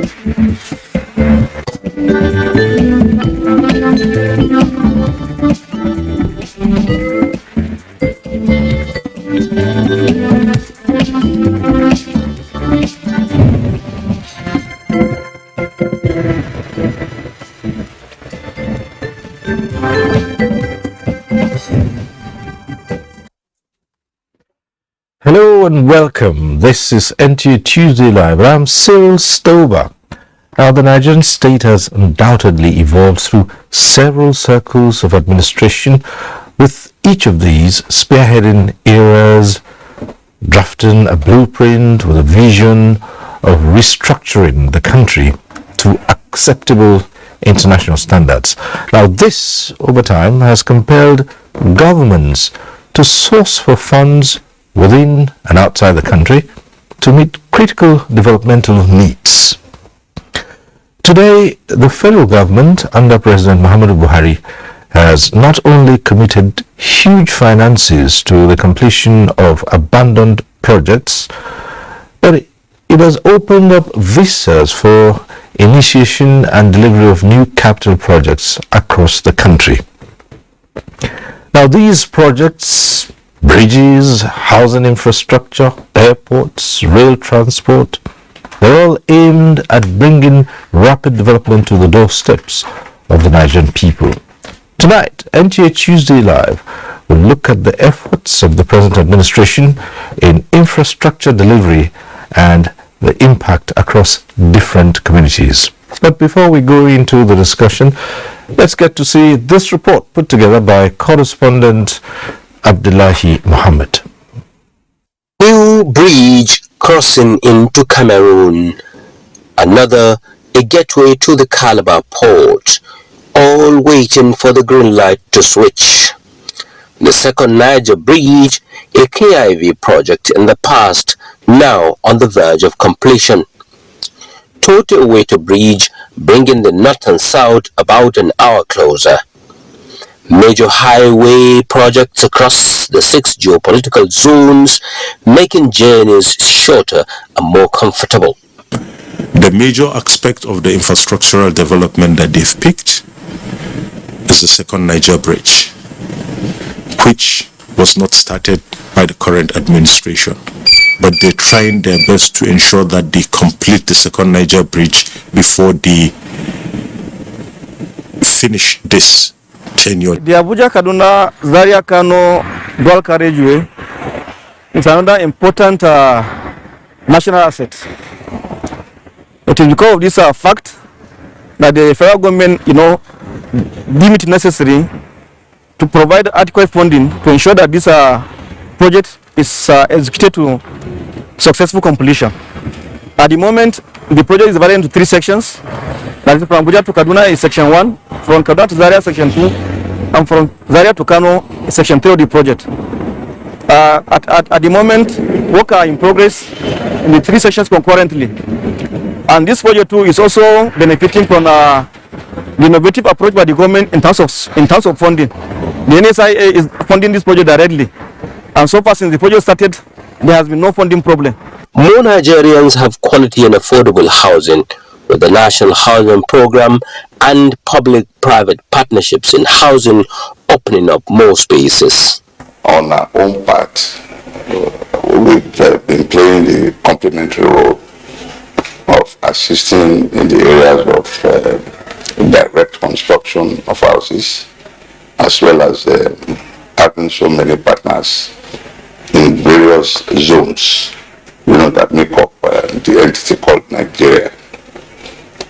Hello and welcome. This is NTA Tuesday Live. I'm Cyril Stover. Now, the Nigerian state has undoubtedly evolved through several circles of administration, with each of these spearheading eras, drafting a blueprint with a vision of restructuring the country to acceptable international standards. Now, this, over time, has compelled governments to source for funds within and outside the country to meet critical developmental needs. Today, the federal government under President Muhammadu Buhari has not only committed huge finances to the completion of abandoned projects, but it has opened up visas for initiation and delivery of new capital projects across the country. Now, these projects, bridges, housing infrastructure, airports, rail transport, they're all aimed at bringing rapid development to the doorsteps of the Nigerian people. Tonight, NTA Tuesday Live will look at the efforts of the present administration in infrastructure delivery and the impact across different communities. But before we go into the discussion, let's get to see this report put together by correspondent Abdullahi Muhammad. New bridge crossing into Cameroon, another a gateway to the Calabar port, all waiting for the green light to switch. The second Niger bridge, a KIV project in the past, now on the verge of completion. Total Water Bridge bringing the north and south about an hour closer. Major highway projects across the 6 geopolitical zones, making journeys shorter and more comfortable. The major aspect of the infrastructural development that they've picked is the second Niger bridge, which was not started by the current administration. But they're trying their best to ensure that they complete the second Niger bridge before they finish this tenure. The Abuja Kaduna Zaria Kano dual carriageway is another important national asset. It is because of this fact that the federal government, deemed it necessary to provide adequate funding to ensure that this project is executed to successful completion. At the moment, the project is divided into 3 sections. That is, from Abuja to Kaduna is section 1, from Kaduna to Zaria section 2, and from Zaria to Kano is section 3 of the project. At the moment, work are in progress in the 3 sections concurrently. And this project too is also benefiting from the innovative approach by the government in terms of funding. The NSIA is funding this project directly. And so far since the project started, there has been no funding problem. More Nigerians have quality and affordable housing with the National Housing Program and public-private partnerships in housing opening up more spaces. On our own part, we've been playing the complementary role of assisting in the areas of direct construction of houses, as well as having so many partners in various zones, that make up the entity called Nigeria.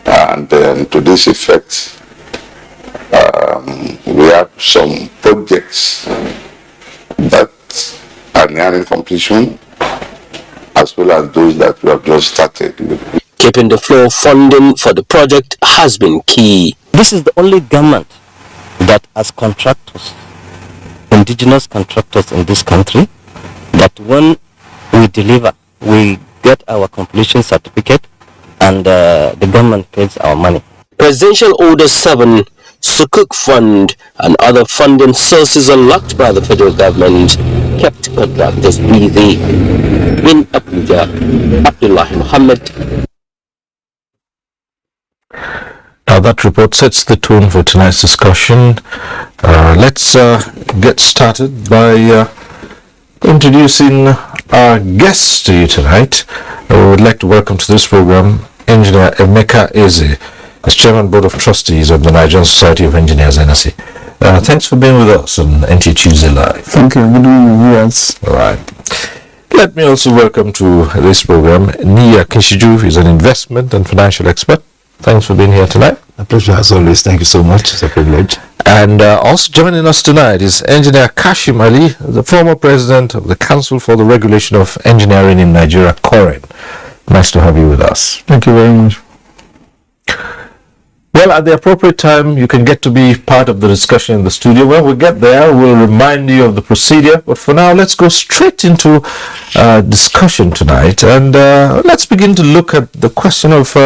And to this effect, we have some projects that are nearing completion, as well as those that we have just started. Keeping the flow of funding for the project has been key. This is the only government that has contractors, indigenous contractors in this country, that when we deliver, we get our completion certificate and the government pays our money. Presidential Order 7, Sukuk Fund and other funding sources unlocked by the federal government kept contractors busy. In Abuja, Abdullahi Muhammad, that report sets the tone for tonight's discussion. Let's get started by introducing our guests to you tonight. I would like to welcome to this program Engineer Emeka Eze, as Chairman Board of Trustees of the Nigerian Society of Engineers, NSE. Thanks for being with us on NTA Tuesday Live. Thank you. Good evening, viewers. All right. Let me also welcome to this program Nia Kishiju, who is an investment and financial expert. Thanks for being here tonight. A pleasure as always. Thank you so much. It's a privilege. And also joining us tonight is Engineer Kashim Ali, the former president of the Council for the Regulation of Engineering in Nigeria, COREN. Nice to have you with us. Thank you very much. Well, at the appropriate time, you can get to be part of the discussion in the studio. When we get there, we'll remind you of the procedure. But for now, let's go straight into discussion tonight. And let's begin to look at the question of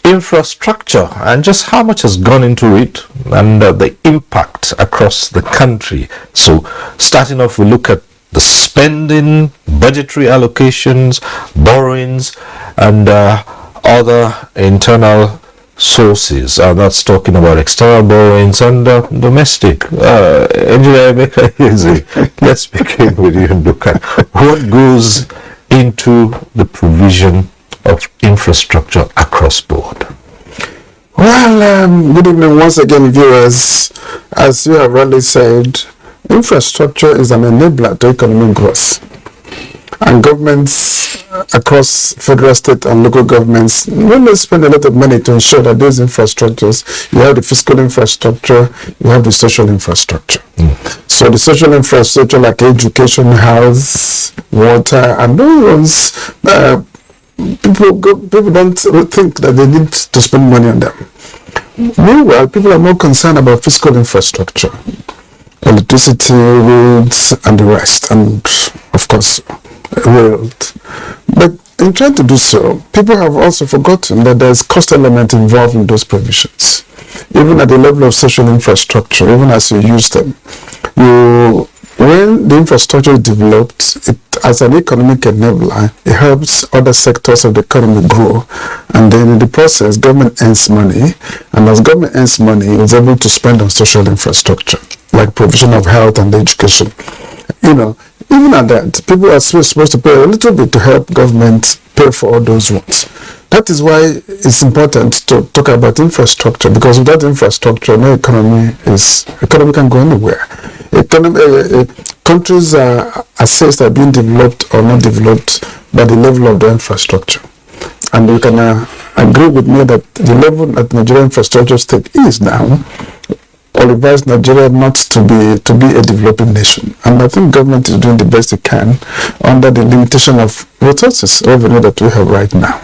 infrastructure and just how much has gone into it and the impact across the country. So starting off, we look at the spending, budgetary allocations, borrowings, and other internal sources. That's talking about external borrowings and domestic. Engineer Emeka Eze, let's begin with you and look at what goes into the provision of infrastructure across board. Well, good evening once again, viewers. As you have already said, infrastructure is an enabler to economic growth. And governments across federal, state, and local governments really spend a lot of money to ensure that those infrastructures, you have the fiscal infrastructure, you have the social infrastructure. So the social infrastructure like education, health, water, and those people don't think that they need to spend money on them. Meanwhile, people are more concerned about fiscal infrastructure, electricity, roads, and the rest, and of course, world. But in trying to do so, people have also forgotten that there's cost element involved in those provisions. Even at the level of social infrastructure, even as you use them, when the infrastructure is developed, it, as an economic enabler, it helps other sectors of the economy grow. And then in the process, government earns money. And as government earns money, it's able to spend on social infrastructure, like provision of health and education. You know, even at that, people are supposed to pay a little bit to help government pay for all those ones. That is why it's important to talk about infrastructure, because without infrastructure, no economy can go anywhere. Countries are assessed as being developed or not developed by the level of the infrastructure. And you can agree with me that the level that Nigerian infrastructure state is now qualifies Nigeria not to be a developing nation. And I think government is doing the best it can under the limitation of resources, revenue that we have right now.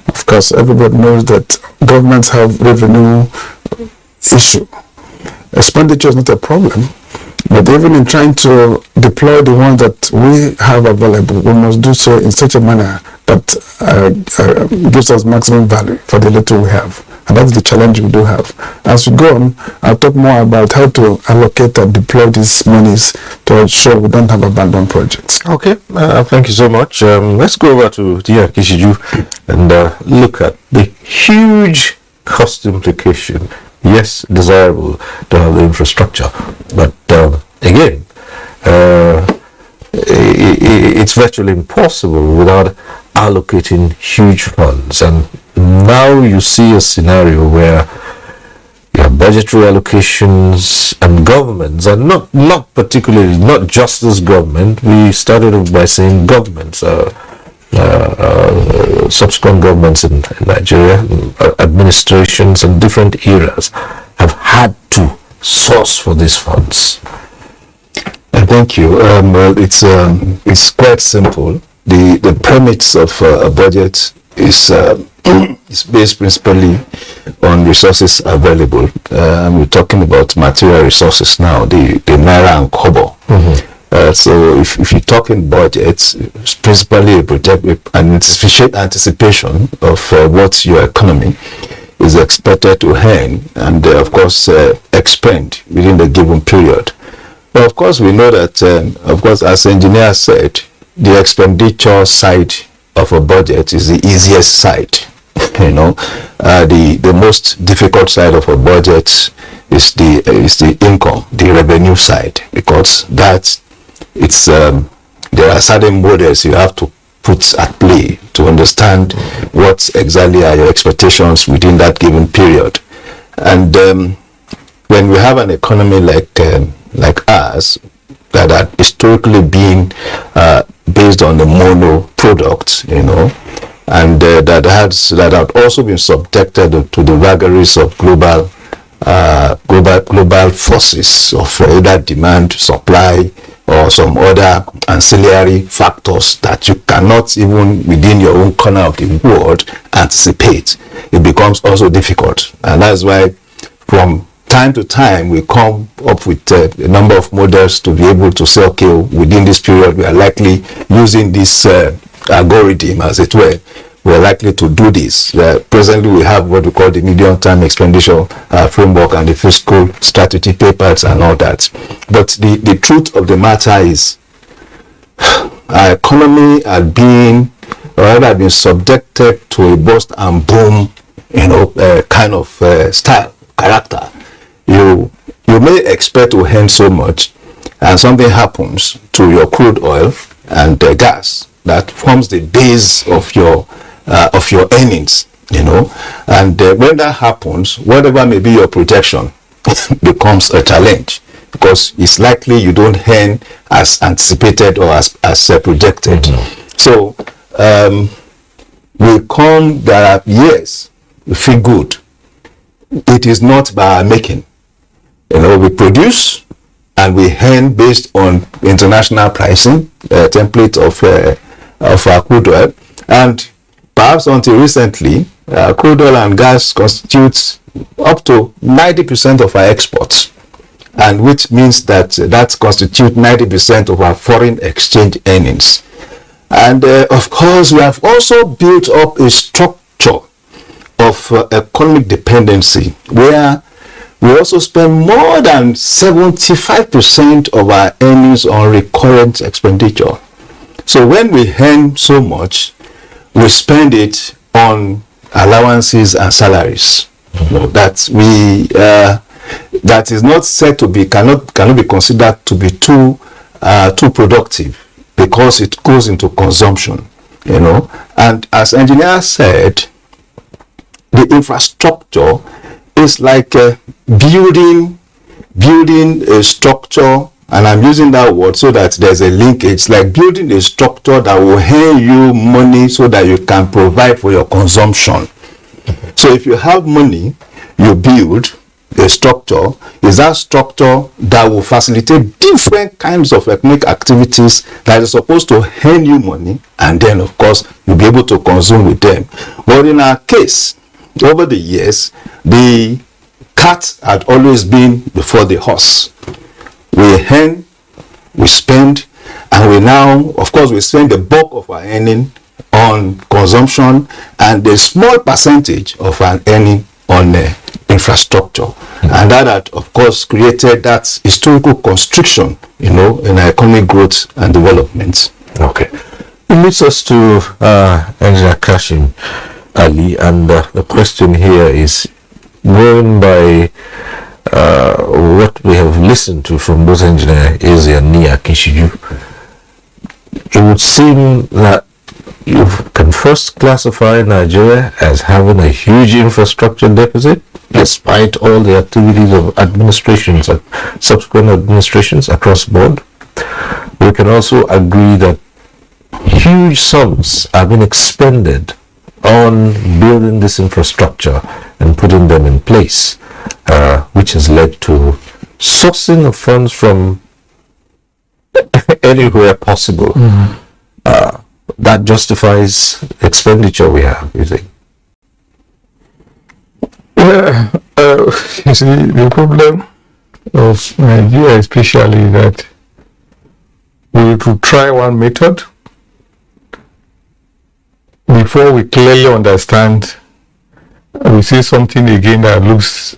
Of course, everybody knows that governments have revenue issue. Expenditure is not a problem, but even in trying to deploy the ones that we have available, we must do so in such a manner that gives us maximum value for the little we have. And that's the challenge we do have. As we go on, I'll talk more about how to allocate and deploy these monies to ensure we don't have abandoned projects. Okay, thank you so much. Let's go over to Nia Kishiju and look at the huge cost implication. Yes, desirable to have the infrastructure, but again, it's virtually impossible without allocating huge funds. And now you see a scenario where you have budgetary allocations and governments, and not particularly, not just this government. We started off by saying governments, subsequent governments in Nigeria, administrations and different eras have had to source for these funds. Thank you. Well, it's quite simple. The premise of a budget is based principally on resources available. We're talking about material resources now, the naira and kobo. So if you're talking budgets, it's principally an anticipation of what your economy is expected to earn and of course expend within the given period. But of course we know that, of course, as the engineer said, the expenditure side of a budget is the easiest side You know, the most difficult side of a budget is the income, the revenue side, because there are certain models you have to put at play to understand what exactly are your expectations within that given period. And when we have an economy like ours that had historically been based on the mono product, you know, and that had also been subjected to the vagaries of global forces of either demand, supply, or some other ancillary factors that you cannot even within your own corner of the world anticipate. It becomes also difficult, and that's why from time to time we come up with a number of models to be able to say, okay, within this period we are likely using this algorithm, as it were, we're likely to do this. Presently we have what we call the medium-term expenditure framework and the fiscal strategy papers and all that. But the truth of the matter is our economy had been, or had been subjected to a bust and boom, you know, kind of style, character. You may expect to earn so much, and something happens to your crude oil and gas that forms the base of your earnings, you know, and when that happens, whatever may be your projection becomes a challenge, because it's likely you don't earn as anticipated or as projected. So there are years we feel good. It is not by our making. You know, we produce and we earn based on international pricing, template of our crude oil, and perhaps until recently, crude oil and gas constitutes up to 90% of our exports, and which means that constitutes 90% of our foreign exchange earnings. And of course, we have also built up a structure of economic dependency, where we also spend more than 75% of our earnings on recurrent expenditure. So when we earn so much, we spend it on allowances and salaries. You know, that is not said to be cannot be considered to be too productive, because it goes into consumption. You know, and as engineer said, the infrastructure is like building a structure. And I'm using that word so that there's a linkage, like building a structure that will earn you money so that you can provide for your consumption. So if you have money, you build a structure. Is that structure that will facilitate different kinds of economic activities that is supposed to earn you money, and then of course you'll be able to consume with them. But in our case, over the years, the cat had always been before the horse. We earn, we spend, and we now, of course, we spend the bulk of our earning on consumption and a small percentage of our earning on infrastructure. And that had, of course, created that historical constriction, you know, in our economic growth and development. Okay. It leads us to Engineer Kashim Ali, and the question here is, going by what we have listened to from both Engineer Eze and Nia Kishiju, it would seem that you can first classify Nigeria as having a huge infrastructure deficit, despite all the activities of administrations and subsequent administrations across the board. We can also agree that huge sums have been expended on building this infrastructure and putting them in place, which has led to sourcing of funds from anywhere possible. That justifies expenditure we have, you think? You see, the problem of Nigeria especially that we could try one method before we clearly understand. We see something again that looks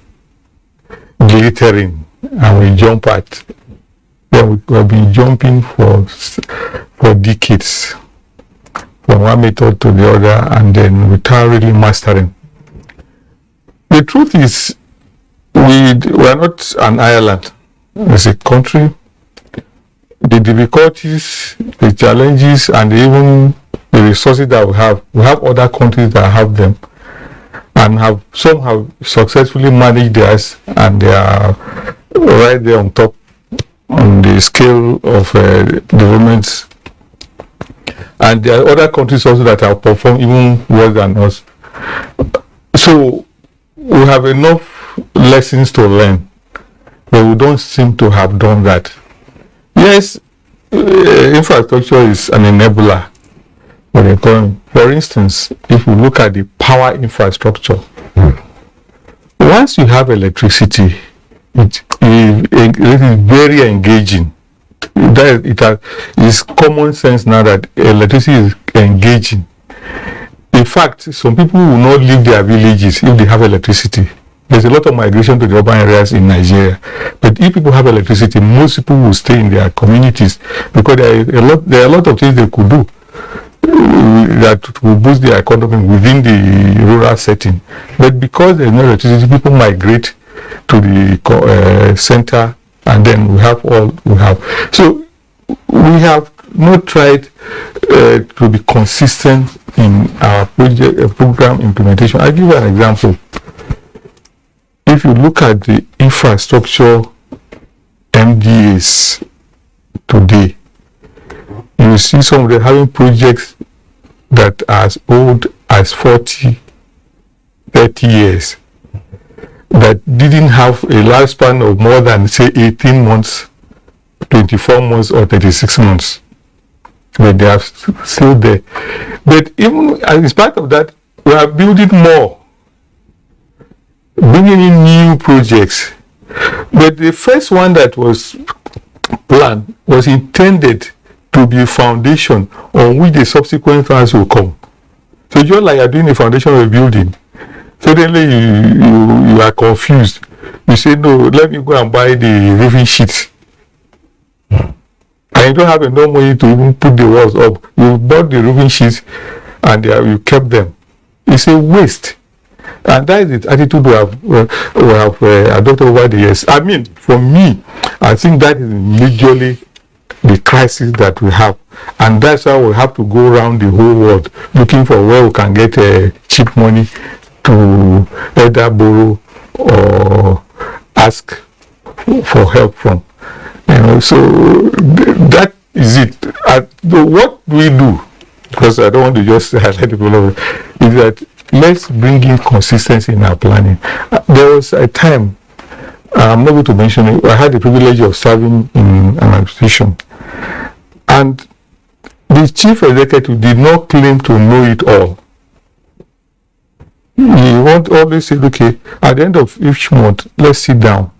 glittering and we jump at. Then we have been jumping for decades. from one method to the other, and then without really mastering. The truth is, we are not an island. As a country, the difficulties, the challenges, and even the resources that we have other countries that have them, and some have successfully managed theirs, and they are right there on top on the scale of development. And there are other countries also that have performed even worse than us. So we have enough lessons to learn, but we don't seem to have done that. Yes, infrastructure is an enabler for the economy. For instance, if you look at the power infrastructure, once you have electricity, it is very engaging. It's common sense now that electricity is engaging. In fact, some people will not leave their villages if they have electricity. There's a lot of migration to the urban areas in Nigeria, but if people have electricity, most people will stay in their communities, because there are a lot of things they could do that will boost their economy within the rural setting. But because there's no electricity, people migrate to the center, and then we have all we have. So we have not tried to be consistent in our program implementation. I'll give you an example. If you look at the infrastructure MDAs today, you see some of them having projects that are as old as 40, 30 years, that didn't have a lifespan of more than, say, 18 months, 24 months, or 36 months. But they are still there. But even in spite of that, we are building more, bringing in new projects. But the first one that was planned was intended to be a foundation on which the subsequent ones will come. So just like you're doing a foundation of a building, suddenly you are confused. You say, no, let me go and buy the roofing sheets. And you don't have enough money to even put the walls up. You bought the roofing sheets and you kept them. It's a waste. And that is the attitude we have adopted over the years. I mean, for me, I think that is majorly the crisis that we have. And that's why we have to go around the whole world looking for where we can get cheap money to either borrow or ask for help from. So that is it. What we do, because I don't want to just highlight people over, is that let's bring in consistency in our planning. There was a time, I'm not going to mention it, I had the privilege of serving in an administration, and the chief executive did not claim to know it all. He won't always say, okay, at the end of each month, let's sit down.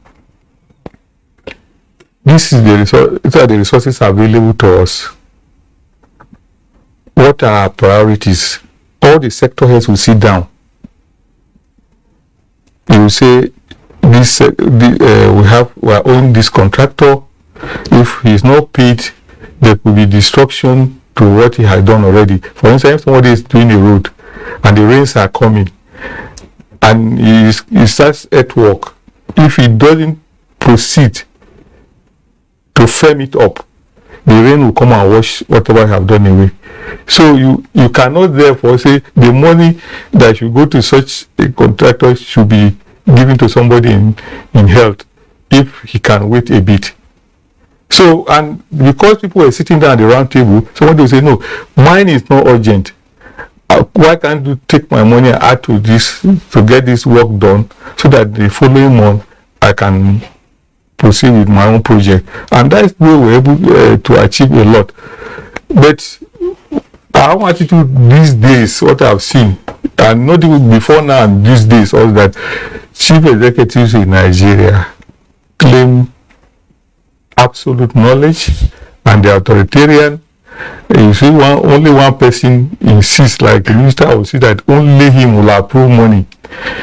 These are the resources available to us. What are our priorities? All the sector heads will sit down. You will say, we are owing this contractor. If he is not paid, there could be destruction to what he has done already. For instance, if somebody is doing a road and the rains are coming and he starts earthwork, if he doesn't proceed to firm it up, the rain will come and wash whatever you have done away. So you cannot therefore say the money that should go to such a contractor should be given to somebody in health if he can wait a bit. So, and because people were sitting down at the round table, somebody will say, no, mine is not urgent. Why can't you take my money and add to this to get this work done so that the following month I can proceed with my own project? And that's the way we're able to achieve a lot. But our attitude these days, what I've seen, and not even before now and these days, was that chief executives in Nigeria claim absolute knowledge and they're authoritarian. You see, only one person insists, like the minister will see that only him will approve money.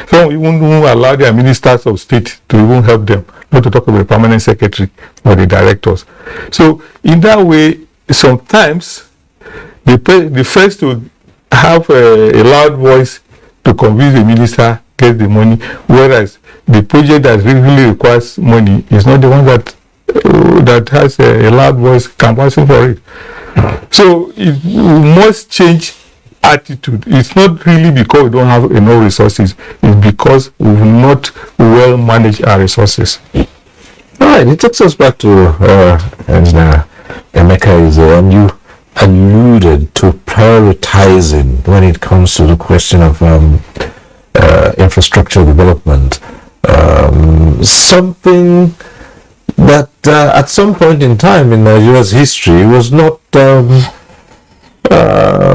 Some even won't allow their ministers of state to even help them, not to talk about the permanent secretary or the directors. So in that way, sometimes the first to have a loud voice to convince the minister get the money, whereas the project that really requires money is not the one that has a loud voice canvassing for it. So we must change attitude. It's not really because we don't have enough resources, it's because we will not well manage our resources. All right, it takes us back to Emeka is and you alluded to prioritizing when it comes to the question of infrastructure development. Something that at some point in time in Nigeria's history was not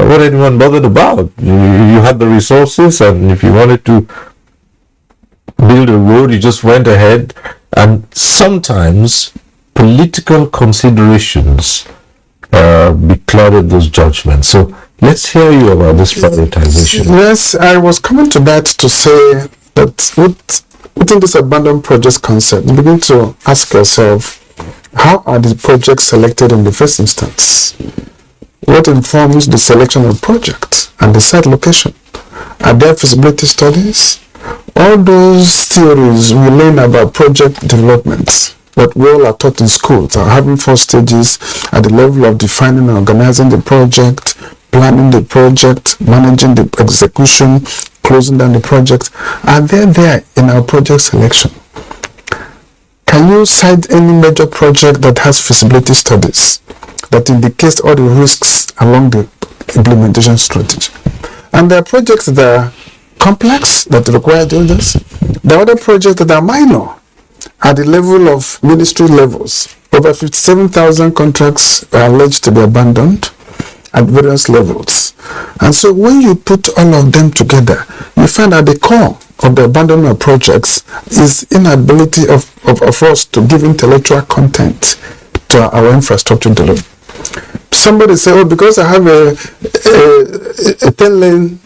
what anyone bothered about. You had the resources, and if you wanted to build a road, you just went ahead, and sometimes political considerations beclouded those judgments. So let's hear you about this prioritization. Yes, I was coming to that to say that within this abandoned projects concept, you begin to ask yourself, how are the projects selected in the first instance? What informs the selection of projects and the site location? Are there feasibility studies? All those theories we learn about project development, what we all are taught in schools, are having 4 stages at the level of defining and organizing the project, planning the project, managing the execution, closing down the project. Are they there in our project selection? Can you cite any major project that has feasibility studies that indicates all the risks along the implementation strategy? And there are projects that are complex, that require diligence. There are other projects that are minor at the level of ministry levels. Over 57,000 contracts are alleged to be abandoned at various levels. And so when you put all of them together, you find at the core of the abandonment of projects is inability of us to give intellectual content to our infrastructure delivery. Somebody say, oh, because I have a 10-lane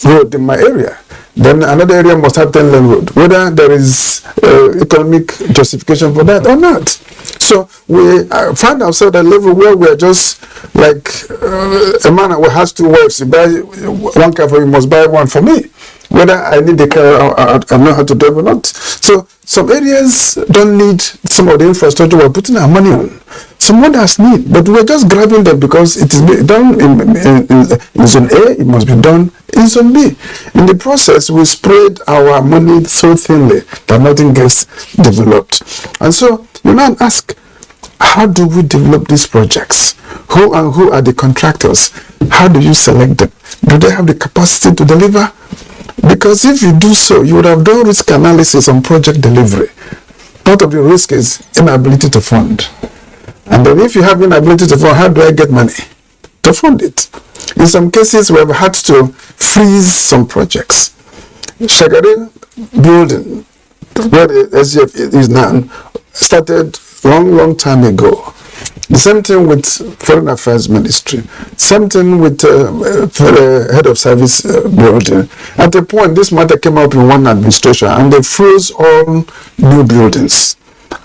road in my area, then another area must have 10-lane road, whether there is economic justification for that or not. So we find ourselves at a level where we are just like a man who has 2 wives. You buy one car for you, must buy one for me. Whether I need the car, I know how to drive or not. So some areas don't need some of the infrastructure we're putting our money on. Some others need, but we're just grabbing them because it is done in Zone A, it must be done in Zone B. In the process, we spread our money so thinly that nothing gets developed. And so you now ask, how do we develop these projects? Who are the contractors? How do you select them? Do they have the capacity to deliver? Because if you do so, you would have done risk analysis on project delivery. Part of the risk is inability to fund. And then if you have inability to fund, how do I get money to fund it? In some cases, we have had to freeze some projects. Shagari building, where the SGF is now, started long time ago. The same thing with Foreign Affairs Ministry. Same thing with Head of Service building. At a point, this matter came up in one administration, and they froze all new buildings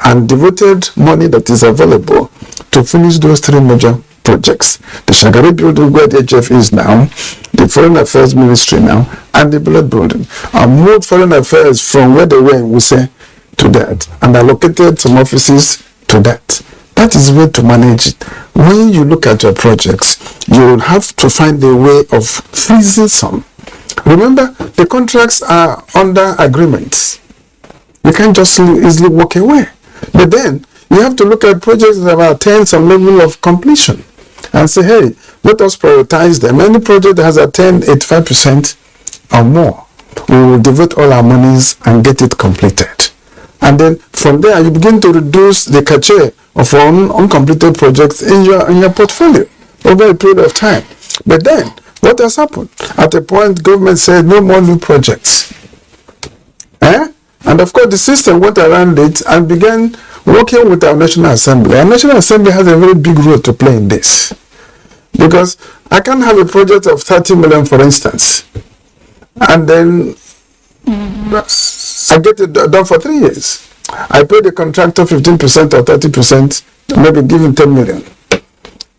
and devoted money that is available to finish those 3 major projects. The Shagari building, where the HF is now, the Foreign Affairs Ministry now, and the Bullet building. And moved Foreign Affairs from where they were in Wuse to that, and allocated some offices to that. That is the way to manage it. When you look at your projects, you will have to find a way of freezing some. Remember, the contracts are under agreements. You can't just easily walk away. But then, you have to look at projects that have attained some level of completion and say, hey, let us prioritize them. Any project that has attained 85% or more, we will devote all our monies and get it completed. And then from there, you begin to reduce the cachet of uncompleted projects in your portfolio over a period of time. But then, what has happened? At a point, government said no more new projects. And of course, the system went around it and began working with our National Assembly. Our National Assembly has a very big role to play in this. Because I can have a project of 30 million, for instance, and then I get it done for 3 years. I pay the contractor 15% or 30%, maybe give him 10 million.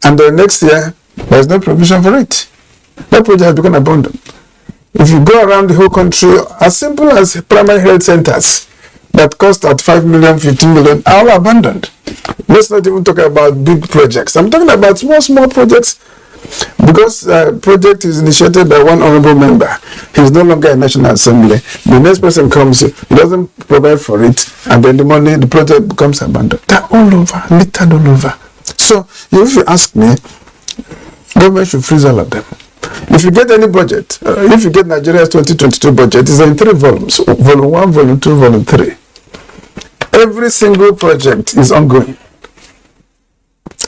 And the next year, There's no provision for it. That project has become abandoned. If you go around the whole country, as simple as primary health centers that cost at 5 million, 15 million, are all abandoned. Let's not even talk about big projects. I'm talking about small projects, because project is initiated by one honorable member. He's no longer in National Assembly. The next person comes, he doesn't provide for it, and then the project becomes abandoned. They're all over, littered all over. So if you ask me, government should freeze all of them. If you get any budget, if you get Nigeria's 2022 budget, it's in 3 volumes, volume 1, volume 2, volume 3. Every single project is ongoing.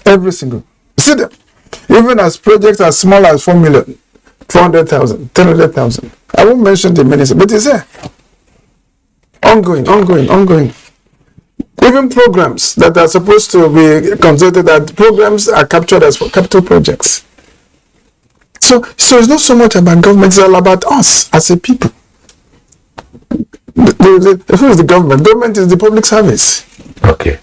Every single. See them. Even as projects as small as 4 million, 400,000, 10,000. I won't mention the many, but it's there. Ongoing. Even programs that are supposed to be considered that programs are captured as capital projects. So it's not so much about government, it's all about us as a people. Who is the government? Government is the public service. Okay.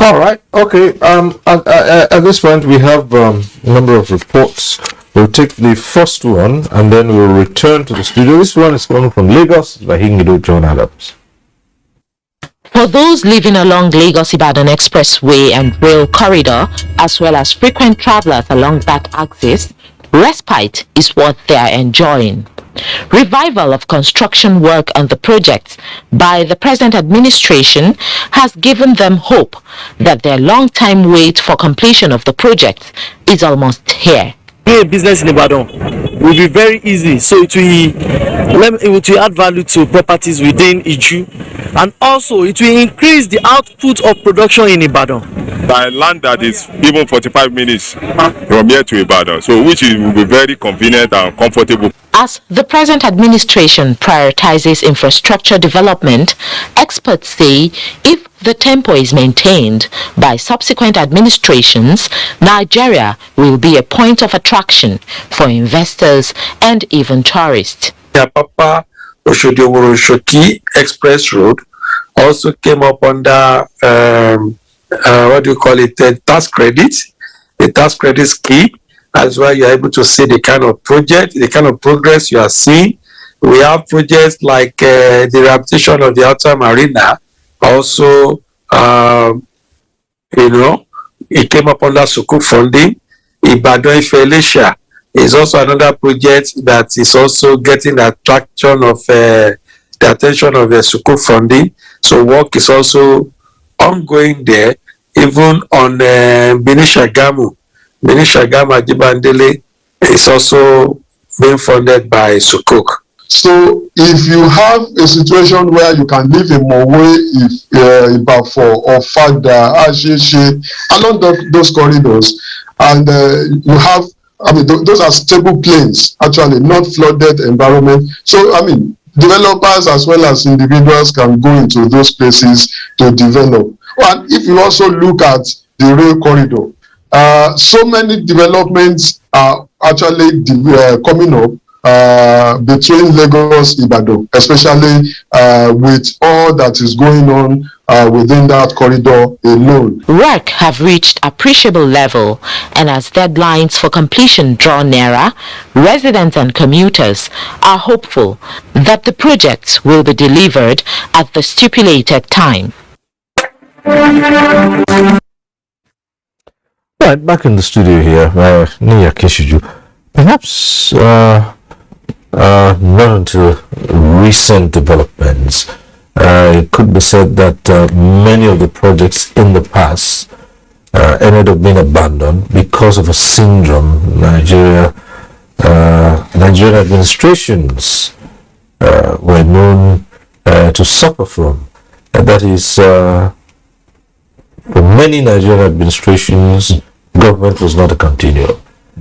All right. Okay. At this point, we have a number of reports. We'll take the first one, and then we'll return to the studio. This one is coming from Lagos by Hingido John Adams. For those living along Lagos-Ibadan Expressway and rail corridor, as well as frequent travelers along that axis, respite is what they are enjoying. Revival of construction work on the project by the present administration has given them hope that their long-time wait for completion of the project is almost here. Doing a business in Ibadan will be very easy, so it will add value to properties within Iju, and also it will increase the output of production in Ibadan. By land that is even 45 minutes from here to Ibadan, so which will be very convenient and comfortable. As the present administration prioritizes infrastructure development, experts say if the tempo is maintained by subsequent administrations, Nigeria will be a point of attraction for investors and even tourists. Papa Oshodi Express Road also came up under the tax credit, the tax credit scheme. That's why you're able to see the kind of project, the kind of progress you are seeing. We have projects like the rehabilitation of the outer marina. Also, it came up under Sukuk funding. Ibadan Felicia is also another project that is also getting the attraction of the attention of the Sukuk funding. So work is also ongoing there, even on Benin Shagamu Ajibandele is also being funded by Sukuk. So if you have a situation where you can live in Mowe, Ibafo or Fada, Asheshe, along those corridors, and you have, those are stable plains, actually, not flooded environment. So, developers as well as individuals can go into those places to develop. And if you also look at the rail corridor, so many developments are actually coming up between Lagos and Ibadan, especially with all that is going on within that corridor alone. Work have reached appreciable level, and as deadlines for completion draw nearer, residents and commuters are hopeful that the projects will be delivered at the stipulated time. Right, back in the studio here, Nia Kishiju. Perhaps not until recent developments, it could be said that many of the projects in the past ended up being abandoned because of a syndrome Nigerian administrations were known to suffer from. And that is, for many Nigerian administrations, government was not a continuum.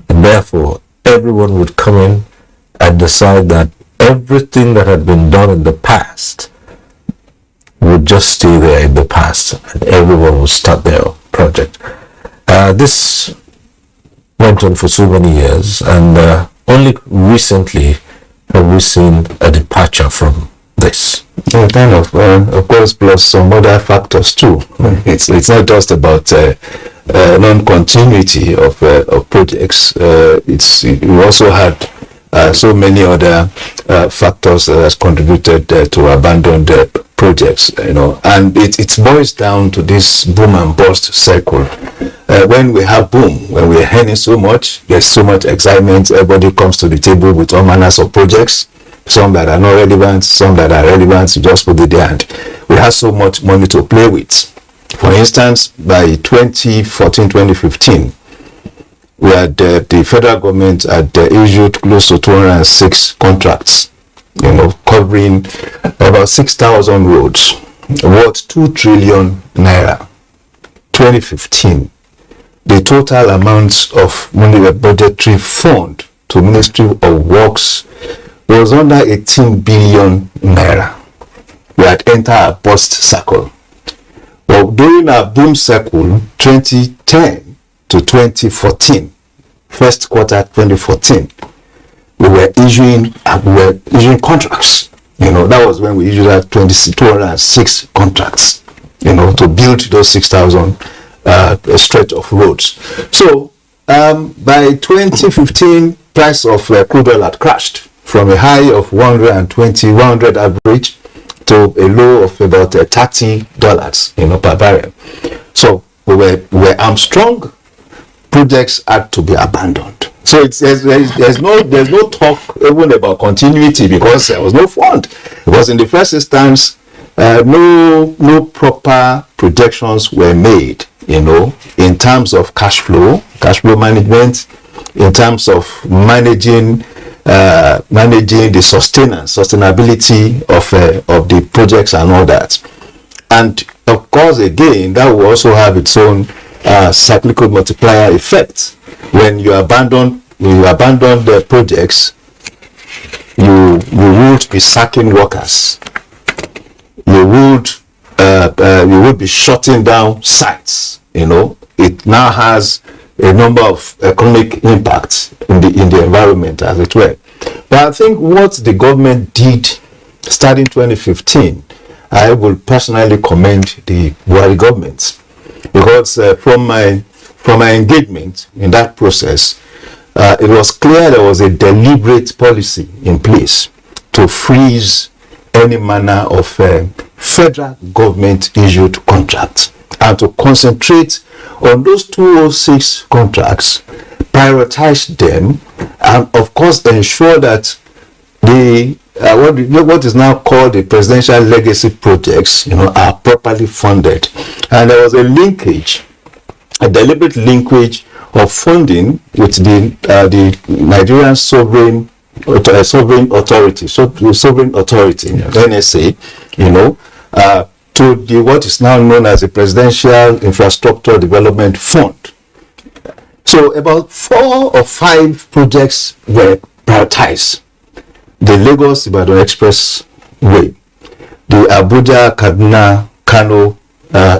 And therefore, everyone would come in and decide that everything that had been done in the past would just stay there in the past, and everyone would start their project. This went on for so many years, and only recently have we seen a departure from this. Of course, plus some other factors too. It's not just about non-continuity of projects. We also had so many other factors that has contributed to abandoned projects, and it boils down to this boom and bust cycle. When we have boom, when we're earning so much, there's so much excitement, everybody comes to the table with all manners of projects, some that are not relevant, some that are relevant, you just put it there, and we have so much money to play with. For instance, by 2014-2015, we had the federal government had issued close to 206 contracts, covering about 6,000 roads, worth 2 trillion naira. 2015, the total amount of money budgetary fund to Ministry of Works was under 18 billion naira. We had entered a bust cycle. But during our boom cycle, 2010 to 2014, first quarter 2014, we were issuing contracts. That was when we issued out 206 contracts, to build those 6,000 stretch of roads. So by 2015, price of crude oil had crashed from a high of 100 average to a low of about $30, per barrel. So we were Armstrong. Projects had to be abandoned. So there's no talk even about continuity because there was no fund. Because in the first instance, no proper projections were made, in terms of cash flow management, in terms of managing the sustainability of the projects and all that. And of course, again, that will also have its own cyclical multiplier effect. When you abandon the projects, you would be sacking workers. You would be shutting down sites. It now has a number of economic impacts in the environment, as it were. But I think what the government did starting 2015, I will personally commend the Buhari government, because from my engagement in that process, it was clear there was a deliberate policy in place to freeze any manner of federal government issued contract and to concentrate on those 206 contracts, prioritize them, and of course ensure that the what is now called the presidential legacy projects, are properly funded. And there was a deliberate linkage of funding with the Nigerian sovereign authority, NSA, to the what is now known as the Presidential Infrastructure Development Fund. So about 4 or 5 projects were prioritized. The Lagos-Ibadan Expressway, the Abuja-Kaduna-Kano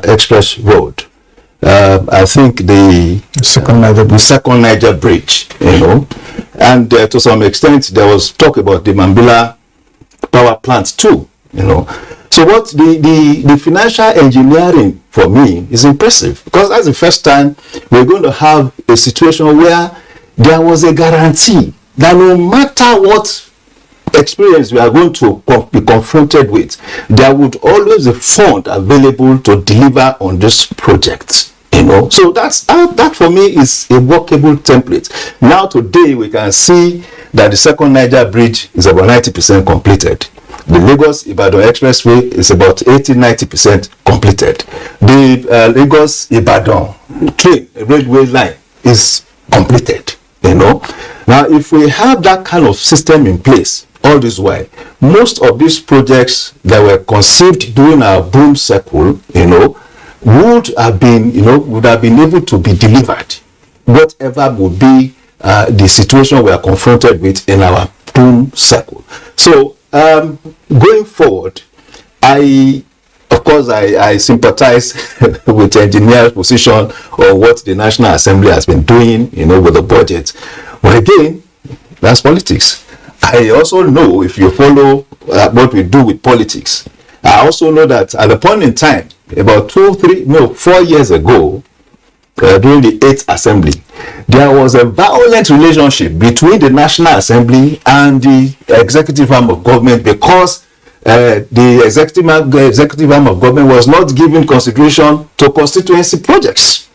Express Road, I think the second Niger Bridge, and to some extent there was talk about the Mambila power plant too, So what the financial engineering for me is impressive, because that's the first time we're going to have a situation where there was a guarantee that no matter what experience we are going to be confronted with, there would always be a fund available to deliver on this project. So that for me is a workable template. Now today we can see that the second Niger Bridge is about 90% completed. The Lagos-Ibadan Expressway is about 80-90% completed. The Lagos-Ibadan train railway line is completed. Now if we have that kind of system in place all this while, most of these projects that were conceived during our boom cycle, would have been able to be delivered, whatever would be the situation we are confronted with in our boom cycle. So going forward, I sympathize with the engineer's position on what the National Assembly has been doing, with the budget. But again, that's politics. I also know, if you follow what we do with politics, I also know that at a point in time, about 4 years ago, during the 8th Assembly, there was a violent relationship between the National Assembly and the executive arm of government, because the executive arm of government was not giving consideration to constituency projects.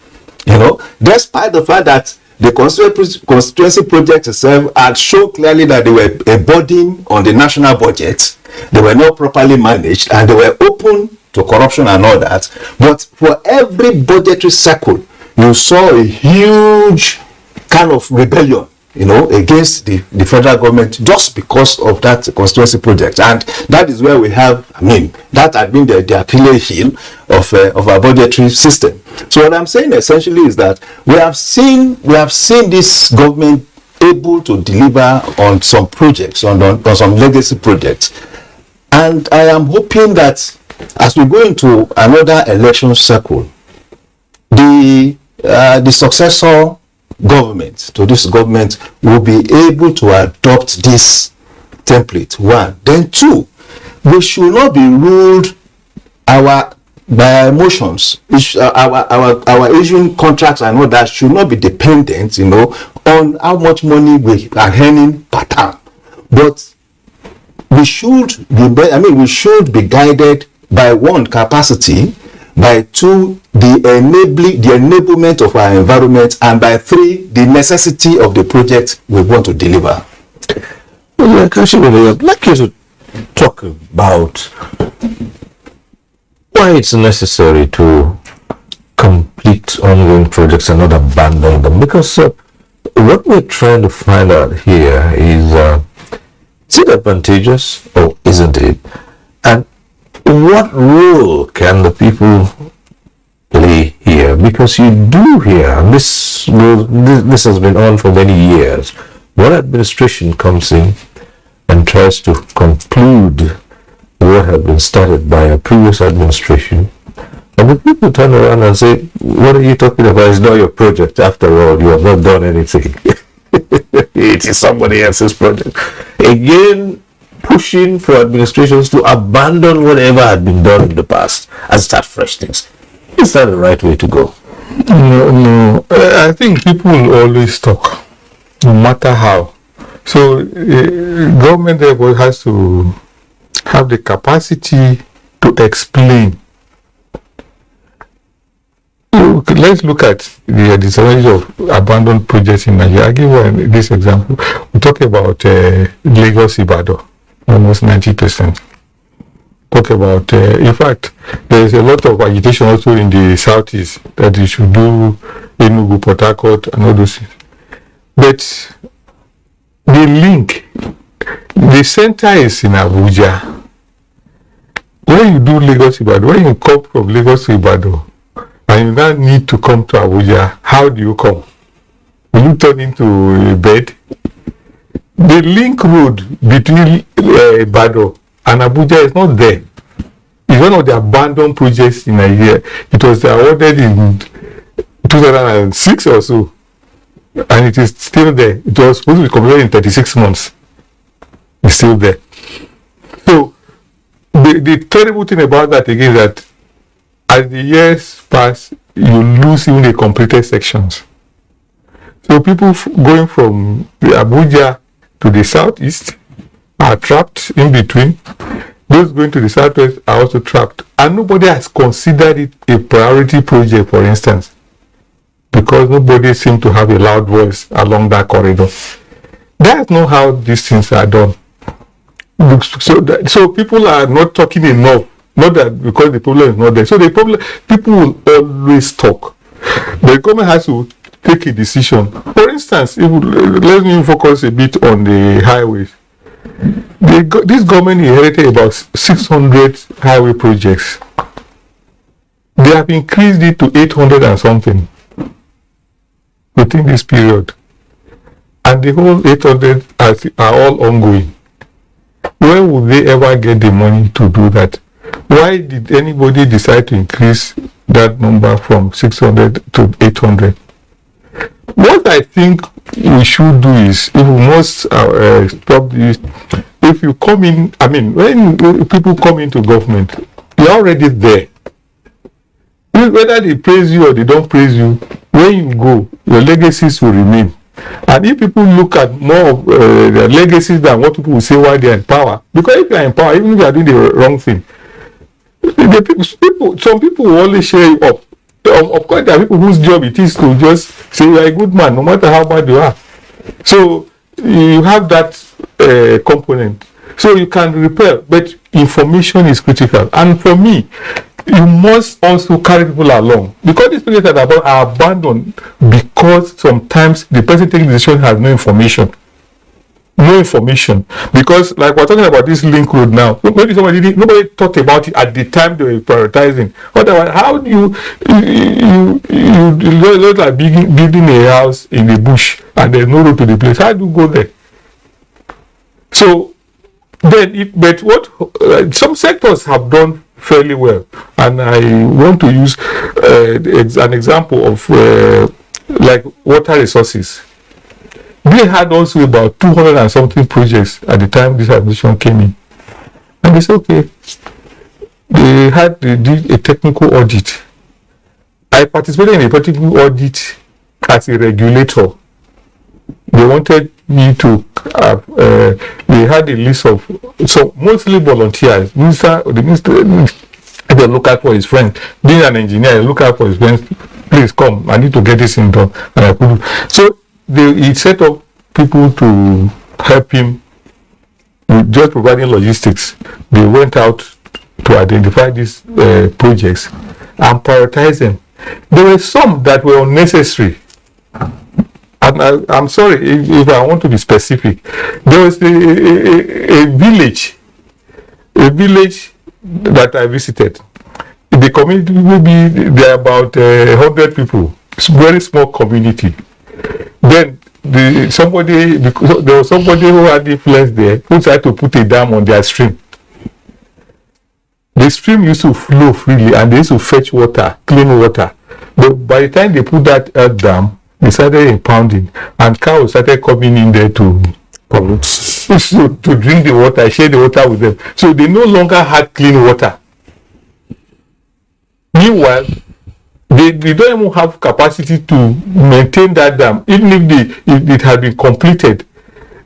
You know, despite the fact that the constituency projects itself had shown clearly that they were a burden on the national budget, they were not properly managed, and they were open to corruption and all that. But for every budgetary cycle, you saw a huge kind of rebellion, you know, against the federal government, just because of that constituency project. And that is where we have, I mean, that had been the Achilles heel of our budgetary system. So what I'm saying essentially is that we have seen this government able to deliver on some projects, on some legacy projects. And I am hoping that as we go into another election cycle, the successor government to this government will be able to adopt this template. One, then two, we should not be ruled by emotions. Our issuing contracts and all that should not be dependent, you know, on how much money we are earning per term. But we should be guided by one, capacity, by two, the enablement of our environment, and by three, the necessity of the project we want to deliver. Well, I'd like you to talk about why it's necessary to complete ongoing projects and not abandon them. Because what we're trying to find out here is it advantageous or isn't it? And what role can the people play here? Because you do hear, and this has been on for many years, one administration comes in and tries to conclude what had been started by a previous administration, and the people turn around and say, what are you talking about? It's not your project. After all, you have not done anything. It is somebody else's project. Again, pushing for administrations to abandon whatever had been done in the past and start fresh things. Is that the right way to go? No. I think people will always talk, no matter how. So government therefore has to have the capacity to explain. Let's look at the disadvantage of abandoned projects in Nigeria. I'll give you this example. We talk about Lagos Ibadan, almost 90%. Talk about, in fact, there's a lot of agitation also in the southeast that you should do Enugu, Port Harcourt, and all those things. But the link, the center is in Abuja. When you do Lagos Ibadan, when you come from Lagos to Ibadan, and you now need to come to Abuja, how do you come? Will you turn into a bed? The link road between Ibadan and Abuja is not there. It's one of the abandoned projects in Nigeria. It was awarded in 2006 or so, and it is still there. It was supposed to be completed in 36 months. It's still there. So the terrible thing about that again is that as the years pass, you lose even the completed sections. So people going from the Abuja to the southeast are trapped in between. Those going to the southwest are also trapped. And nobody has considered it a priority project, for instance, because nobody seems to have a loud voice along that corridor. That's not how these things are done. So people are not talking enough. Not that because the problem is not there. So people will always talk. The government has to take a decision. For instance, let me focus a bit on the highways. This government inherited about 600 highway projects. They have increased it to 800 and something within this period. And the whole 800 are all ongoing. Where would they ever get the money to do that? Why did anybody decide to increase that number from 600 to 800? What I think we should do is, if we must stop this, if you come in, when people come into government, you're already there. Whether they praise you or they don't praise you, when you go, your legacies will remain. And if people look at more of their legacies than what people will say while they are in power, because if you are in power, even if you are doing the wrong thing, some people will always share you up. Of course, there are people whose job it is to just say you are a good man, no matter how bad you are. So you have that component. So you can repel, but information is critical. And for me, you must also carry people along, because these people that are abandoned because sometimes the person taking the decision has no information. Because like we're talking about this link road now, maybe nobody thought about it at the time they were prioritizing. Otherwise, how do you look like building a house in the bush and there's no road to the place? How do you go there? So then, but what some sectors have done fairly well, and I want to use an example of like water resources. They had also about 200 and something projects at the time this administration came in, and they said, okay, they did a technical audit. I participated in a technical audit as a regulator. They wanted me to they had a list of, so mostly volunteers. The minister they look out for his friend. Being an engineer, he look out for his friends. Please come, I need to get this thing done. And I couldn't. So he set up people to help him with just providing logistics. They went out to identify these projects and prioritize them. There were some that were unnecessary. And I'm sorry if I want to be specific. There was a village that I visited. The community will be there about 100 people. It's a very small community. Then there was somebody who had influence there who tried to put a dam on their stream. The stream used to flow freely and they used to fetch water, clean water. But by the time they put that dam, they started impounding, and cows started coming in there to drink the water, share the water with them. So they no longer had clean water. Meanwhile, they don't even have capacity to maintain that dam, even if it had been completed.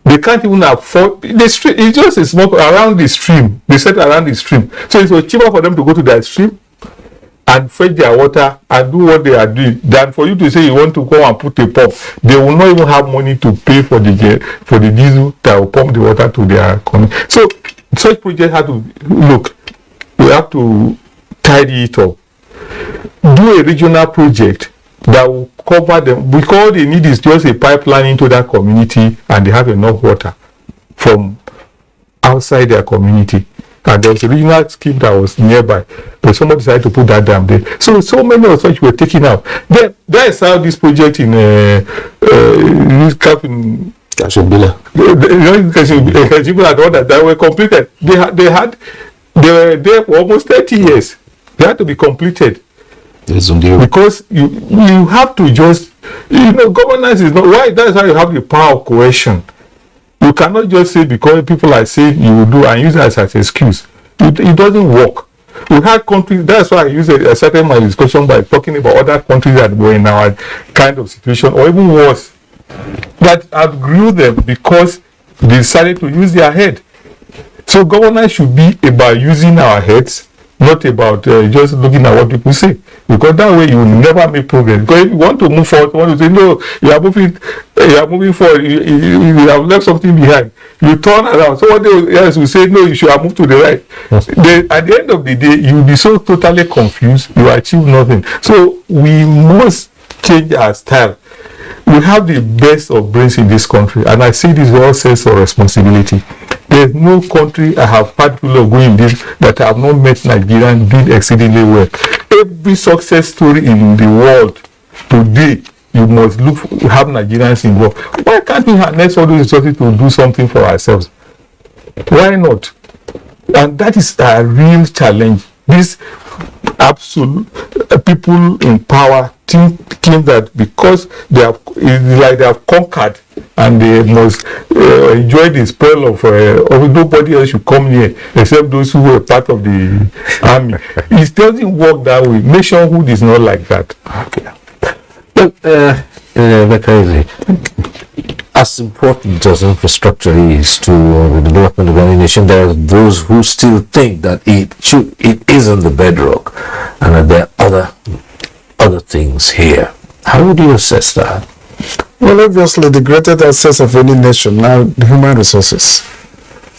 They can't even afford the stream. It's just a small around the stream. They set around the stream, so it was cheaper for them to go to that stream and fetch their water and do what they are doing than for you to say you want to go and put a pump. They will not even have money to pay for the diesel that will pump the water to their community. So such projects have to look. We have to tidy it up. Do a regional project that will cover them, because all they need is just a pipeline into that community and they have enough water from outside their community. And there was a regional scheme that was nearby, but somebody decided to put that dam there. So many of such were taken out. Then that is how this project in Kashimbila, that were completed. They were there for almost 30 years. They had to be completed. Because you have to just, governance is not why. That's how you have the power of coercion. You cannot just say because people are saying you will do and use it as an excuse. It doesn't work. We had countries, that's why I started my discussion by talking about other countries that were in our kind of situation, or even worse, that outgrew them because they decided to use their head. So governance should be about using our heads, not about just looking at what people say, because that way you will never make progress. Because if you want to move forward, you want to say no, you are moving forward, you have left something behind, you turn around, so what else will say no, you should have moved to the right. At the end of the day, you will be so totally confused, you achieve nothing. So we must change our style. We have the best of brains in this country, and I see this all sense of responsibility. There's no country I have had people going this that have not met Nigerian doing exceedingly well. Every success story in the world today, you must have Nigerians involved. Why can't we harness all those resources to do something for ourselves? Why not? And that is a real challenge. These absolute people in power thinking that because they have conquered and they must enjoy the spoil of nobody else should come near except those who were part of the army. It doesn't work that way. Nationhood is not like that. Okay. Crazy. As important as infrastructure is to the development of any nation, there are those who still think that it isn't the bedrock, and that there are other things here. How would you assess that? Well, obviously, the greatest assets of any nation are the human resources,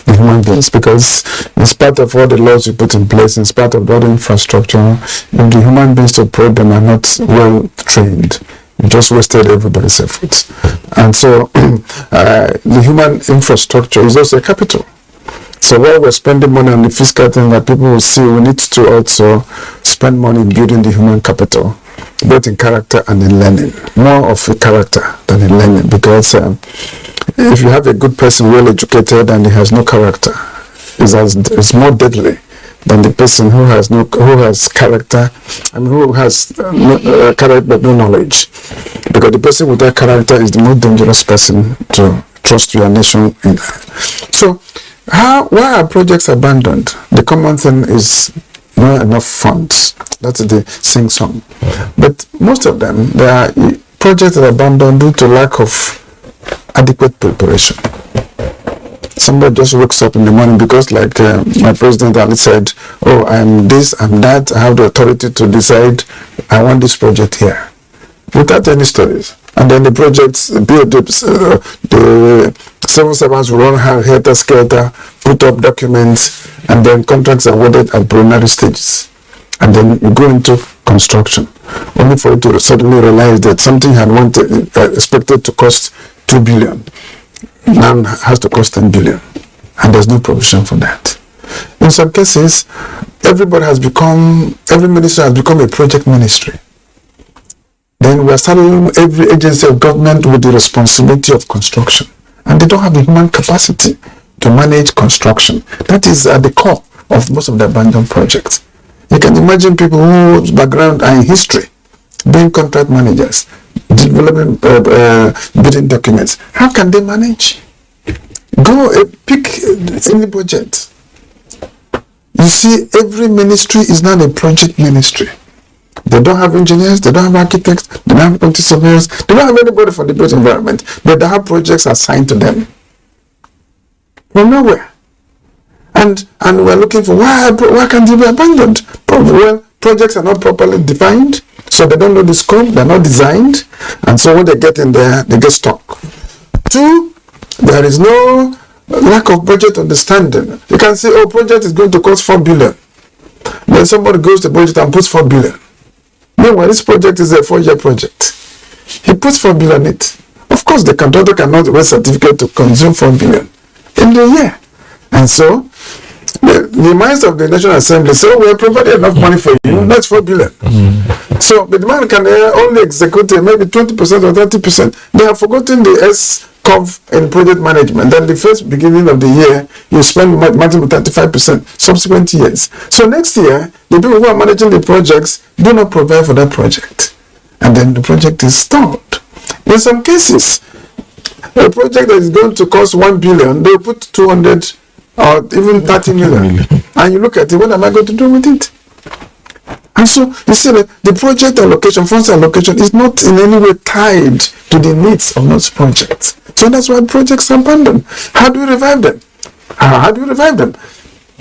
the human beings, because in spite of all the laws you put in place, in spite of all the infrastructure, if the human beings to probe them are not well trained, you just wasted everybody's efforts. And so the human infrastructure is also a capital. So while we're spending money on the fiscal thing that people will see, we need to also spend money in building the human capital, both in character and in learning. More of a character than in learning, because if you have a good person, well educated, and he has no character, it's more deadly than the person who has character, and who has character but no knowledge. Because the person without character is the most dangerous person to trust your nation in. So, why are projects abandoned? The common thing is not enough funds. That's the sing song. But most of them, there are projects that are abandoned due to lack of adequate preparation. Somebody just wakes up in the morning because, like my president Ali said, oh, I'm this, I'm that, I have the authority to decide, I want this project here, without any studies. And then the projects, the civil servants will run helter-skelter, put up documents, and then contracts are awarded at preliminary stages. And then you go into construction, only for you to suddenly realize that something had expected to cost 2 billion. Now has to cost 10 billion, and there's no provision for that. In some cases, every ministry has become a project ministry. Then we're saddling every agency of government with the responsibility of construction, and they don't have the human capacity to manage construction. That is at the core of most of the abandoned projects. You can imagine people whose background are in history being contract managers, developing bidding documents. How can they manage? Go pick any budget. You see, every ministry is not a project ministry. They don't have engineers, they don't have architects, they don't have quantity surveyors, they don't have anybody for the built environment, but they have projects assigned to them from nowhere. And we're looking for why can't they be abandoned? Well, projects are not properly defined, so they don't know the scope, they're not designed, and so when they get in there, they get stuck. 2, there is no lack of budget understanding. You can say, oh, project is going to cost 4 billion. Then somebody goes to budget and puts 4 billion. Meanwhile, this project is a 4-year project. He puts 4 billion in it. Of course, the contractor cannot wait certificate to consume 4 billion in the year. And so, the minds of the National Assembly say, oh, we have provided enough money for you, that's 4 billion. So the man can only execute maybe 20% or 30%. They have forgotten the S-curve in project management. Then the first beginning of the year, you spend maximum 35% subsequent years. So next year, the people who are managing the projects do not provide for that project. And then the project is stalled. In some cases, a project that is going to cost 1 billion, they put 200 or even 30 million. And you look at it, what am I going to do with it? And so you see that the project allocation, funds allocation is not in any way tied to the needs of those projects. So that's why projects are abandoned. How do we revive them? How do we revive them?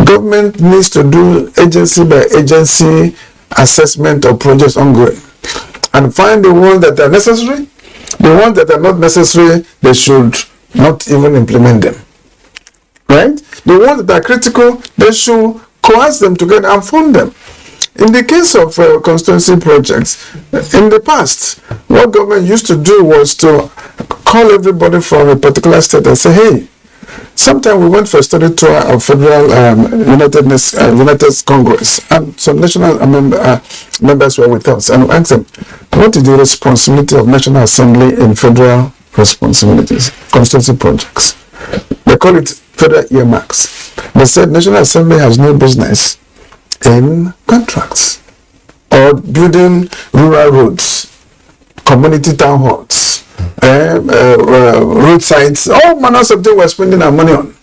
Government needs to do agency by agency assessment of projects ongoing and find the ones that are necessary. The ones that are not necessary, they should not even implement them. Right? The ones that are critical, they should coerce them together and fund them. In the case of constituency projects, in the past, what government used to do was to call everybody from a particular state and say, hey, sometime we went for a study tour of Federal United Congress, and some national members were with us, and we asked them, what is the responsibility of National Assembly in federal responsibilities, constituency projects? They call it federal earmarks. They said National Assembly has no business in contracts or building rural roads, community town halls, roadsides, all manners of things we're spending our money on.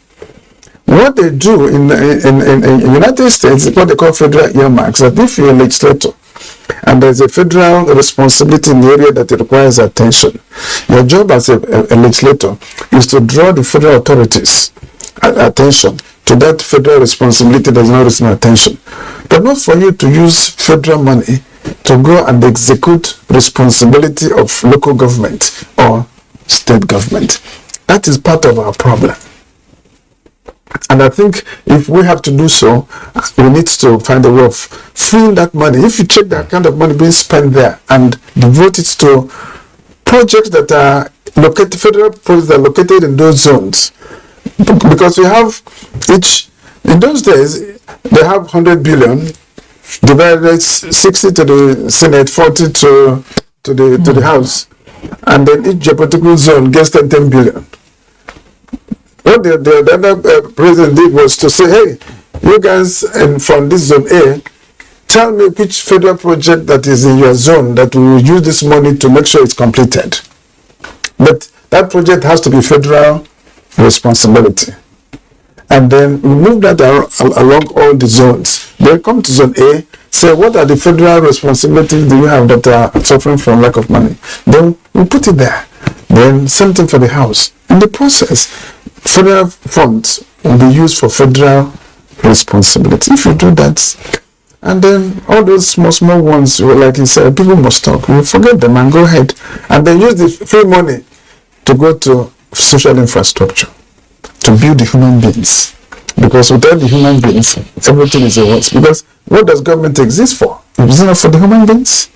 What they do in United States is what they call federal earmarks. That if you're a legislator and there's a federal responsibility in the area that requires attention. Your job as a legislator is to draw the federal authorities attention to that federal responsibility that is not receiving attention, but not for you to use federal money to go and execute responsibility of local government or state government. That is part of our problem. And I think if we have to do so, we need to find a way of freeing that money. If you check the kind of money being spent there and devote it to projects that are located, federal projects that are located in those zones, because we have each, in those days, they have 100 billion, divided 60 to the Senate, 40 to the House, and then each geopolitical zone gets 10 billion. What the other president did was to say, hey, you guys from this zone A, tell me which federal project that is in your zone that we will use this money to make sure it's completed. But that project has to be federal responsibility. And then we move that along all the zones. Then come to zone A, say what are the federal responsibilities do you have that are suffering from lack of money? Then we put it there. Then same thing for the House. In the process, federal funds will be used for federal responsibility. If you do that, and then all those small ones, like you said, people must talk. We'll forget them and go ahead. And then use the free money to go to social infrastructure, to build the human beings. Because without the human beings, everything is a waste. Because what does government exist for? Is it not for the human beings?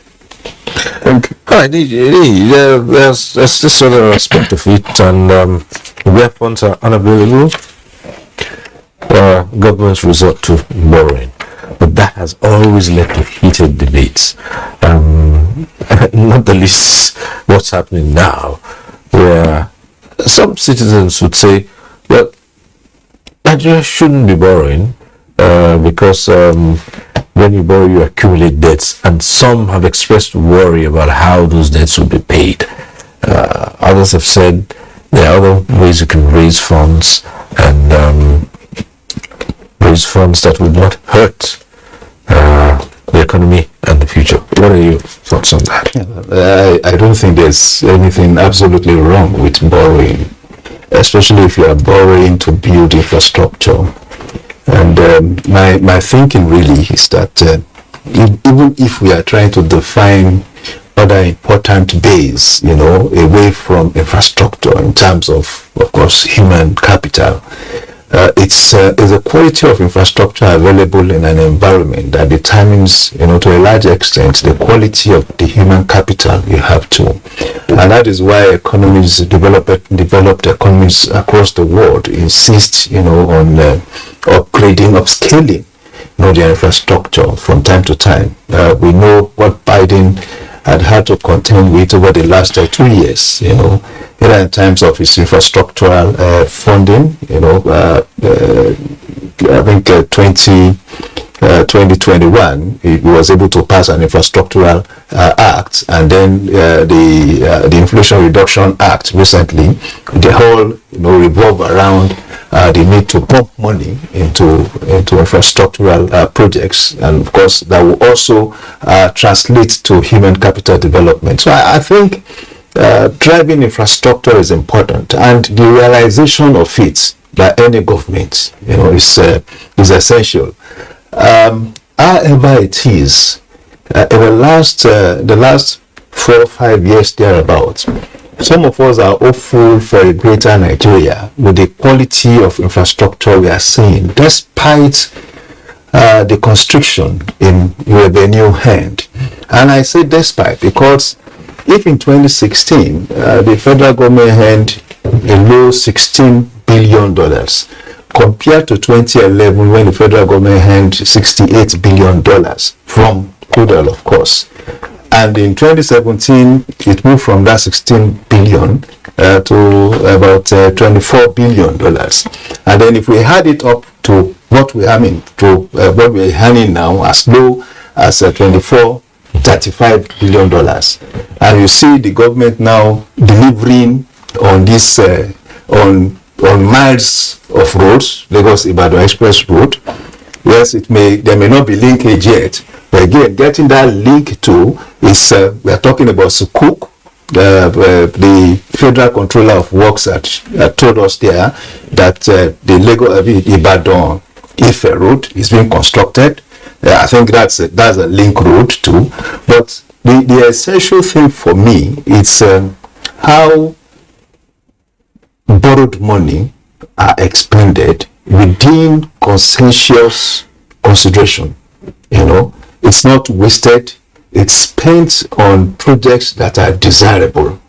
Thank you. All right, there's this other aspect of it, and where funds are unavailable, governments resort to borrowing. But that has always led to heated debates. Not the least what's happening now, where some citizens would say, well, Nigeria shouldn't be borrowing because when you borrow, you accumulate debts, and some have expressed worry about how those debts will be paid. Others have said there are other ways you can raise funds, and raise funds that would not hurt the economy and the future. What are your thoughts on that? I don't think there's anything absolutely wrong with borrowing, especially if you are borrowing to build infrastructure. And my thinking really is that even if we are trying to define other important bays, away from infrastructure in terms of course, human capital, it's the quality of infrastructure available in an environment that determines, to a large extent, the quality of the human capital you have to. And that is why economies, developed economies across the world insist, on upgrading, upscaling, their infrastructure from time to time. We know what Biden had to contend with over the last 2 years, either in terms of its infrastructural funding, I think 2021, it was able to pass an infrastructural act, and then the Inflation Reduction Act recently, the whole revolve around the need to pump money into infrastructural projects, and of course that will also translate to human capital development. So I think driving infrastructure is important, and the realization of it by any government, is essential. However it is, in the last 4 or 5 years thereabouts, some of us are hopeful for a greater Nigeria with the quality of infrastructure we are seeing, despite the constriction in revenue hand. And I say despite because if in 2016 the federal government had a low $16 billion compared to 2011 when the federal government had $68 billion from crude oil, of course. And in 2017, it moved from that 16 billion to about $24 billion. And then if we add it up to what we're having now, as low as $35 billion, and you see the government now delivering on this on miles of roads, Lagos Ibadan Express Road. Yes, there may not be linkage yet, but But again, getting that link to is we are talking about Sukuk. The federal controller of works told us there that the Lagos Ibadan Ife road is being constructed. I think that's a link road too. But the essential thing for me is how borrowed money are expended within consensuous consideration. It's not wasted. It's spent on projects that are desirable.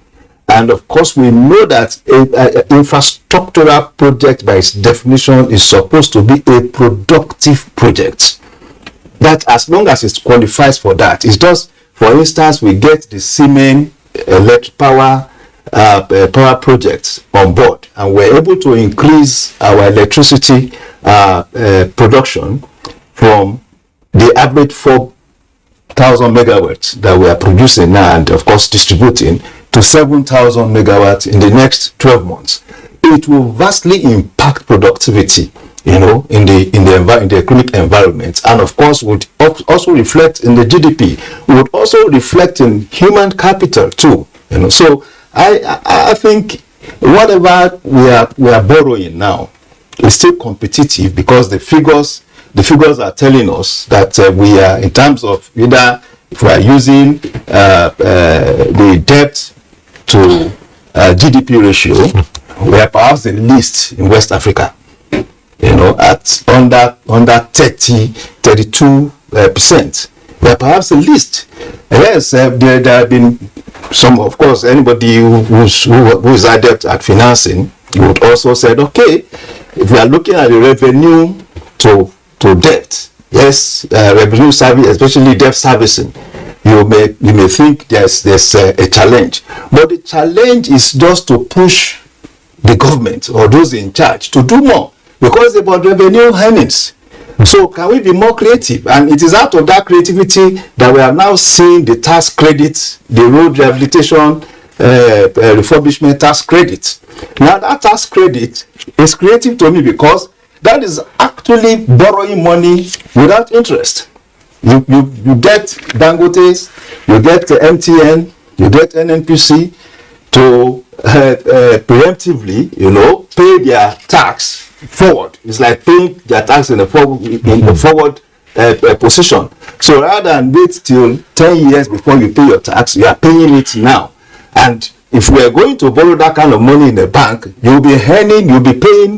And of course, we know that infrastructural project by its definition is supposed to be a productive project. That as long as it qualifies for that, it's just, for instance, we get the Siemens electric power projects on board, and we're able to increase our electricity production from the average 4,000 megawatts that we are producing now and of course distributing to 7,000 megawatts in the next 12 months. It will vastly impact productivity, in the economic environment, and of course would also reflect in the GDP, would also reflect in human capital too. So I think whatever we are borrowing now is still competitive, because the figures are telling us that we are, in terms of either if we are using the debt to GDP ratio, we are perhaps the least in West Africa, at under 32%. We are perhaps the least. Yes, there have been some, of course, anybody who is adept at financing would also said, okay, if we are looking at the revenue to debt, yes, revenue service, especially debt servicing, you may think there's a challenge, but the challenge is just to push the government or those in charge to do more, because it's about revenue earnings. So can we be more creative? And it is out of that creativity that we are now seeing the tax credits, the road rehabilitation, refurbishment tax credit. Now that tax credit is creative to me, because that is actually borrowing money without interest. You get Dangotes, you get MTN, you get NNPC to preemptively, pay their tax forward. It's like paying their tax in the forward position. So rather than wait till 10 years before you pay your tax, you are paying it now. And if we are going to borrow that kind of money in the bank, you'll be paying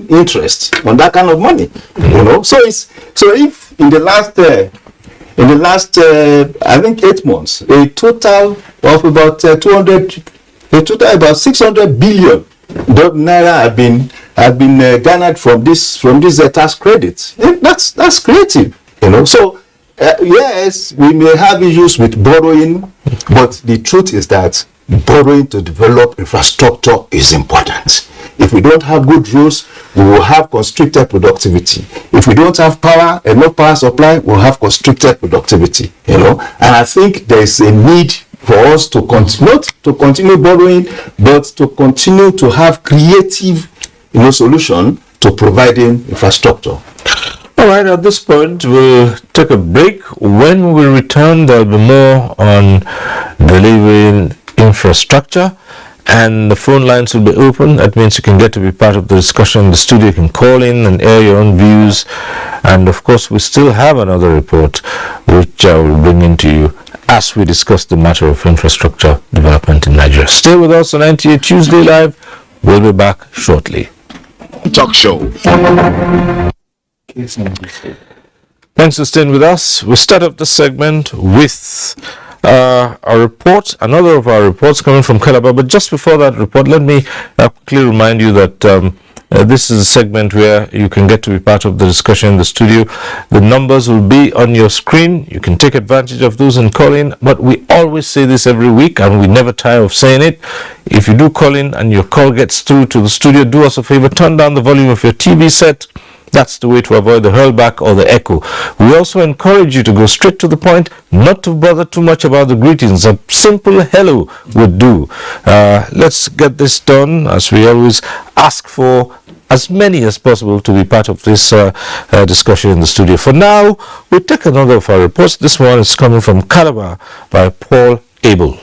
interest on that kind of money. So if in the last I think 8 months, a total of about about 600 billion naira have been garnered from this tax credits. That's creative, So yes, we may have issues with borrowing, but the truth is that borrowing to develop infrastructure is important. If we don't have good roads, we will have constricted productivity. If we don't have enough power supply, we'll have constricted productivity. And I think there is a need for us to not to continue borrowing, but to continue to have creative, solution to providing infrastructure. All right, at this point, we'll take a break. When we return, there'll be more on delivering infrastructure, and the phone lines will be open. That means you can get to be part of the discussion in the studio. You can call in and air your own views. And of course, we still have another report which I will bring into you as we discuss the matter of infrastructure development in Nigeria. Stay with us on NTA Tuesday Live. We'll be back shortly. Talk show. Thanks for staying with us. We start off this segment with a report, another of our reports coming from Calabar. But just before that report, let me quickly remind you that this is a segment where you can get to be part of the discussion in the studio. The numbers will be on your screen. You can take advantage of those and call in. But we always say this every week, and we never tire of saying it. If you do call in and your call gets through to the studio, do us a favor, turn down the volume of your TV set. That's the way to avoid the hurlback or the echo. We also encourage you to go straight to the point, not to bother too much about the greetings. A simple hello would do. Let's get this done, as we always ask for as many as possible to be part of this discussion in the studio. For now, we'll take another of our reports. This one is coming from Calabar by Paul Abel.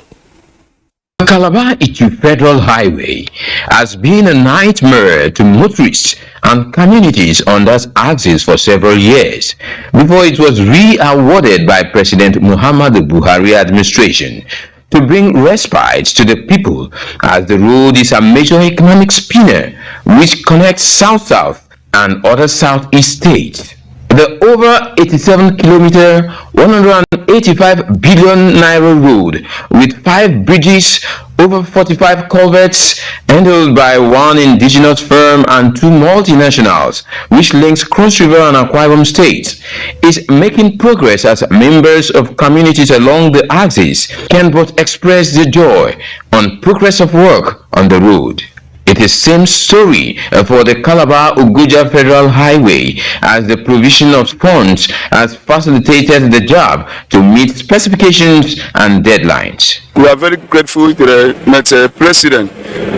The Calabar-Itu Federal Highway has been a nightmare to motorists and communities on that axis for several years before it was re-awarded by President Muhammadu Buhari administration to bring respite to the people, as the road is a major economic spinner which connects South-South and other Southeast states. The over 87-kilometer, 185 billion naira road with 5 bridges, over 45 culverts, handled by one indigenous firm and 2 multinationals, which links Cross River and Akwa Ibom states, is making progress as members of communities along the axis can both express their joy on progress of work on the road. It is same story for the Calabar-Abuja Federal Highway, as the provision of funds has facilitated the job to meet specifications and deadlines. We are very grateful to the President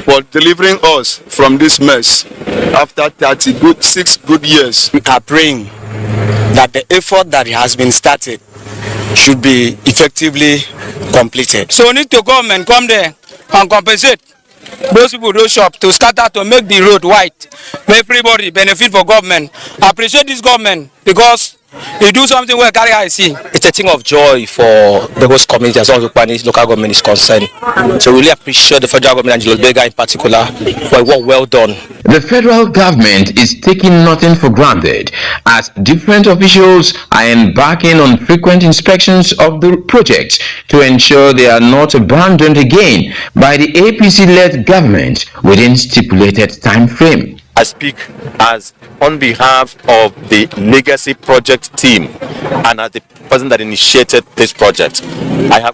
for delivering us from this mess after 36 good years. We are praying that the effort that has been started should be effectively completed. So we need to come there and compensate those people, those shops, to scatter to make the road wide. Everybody benefit for government. I appreciate this government because they do something where carry I see. It's a thing of joy for the host community as well as the local government is concerned. So we really appreciate the federal government and Jilobega in particular for work well done. The federal government is taking nothing for granted, as different officials are embarking on frequent inspections of the project to ensure they are not abandoned again by the APC-led government within stipulated time frame. I speak as on behalf of the legacy project team and as the person that initiated this project.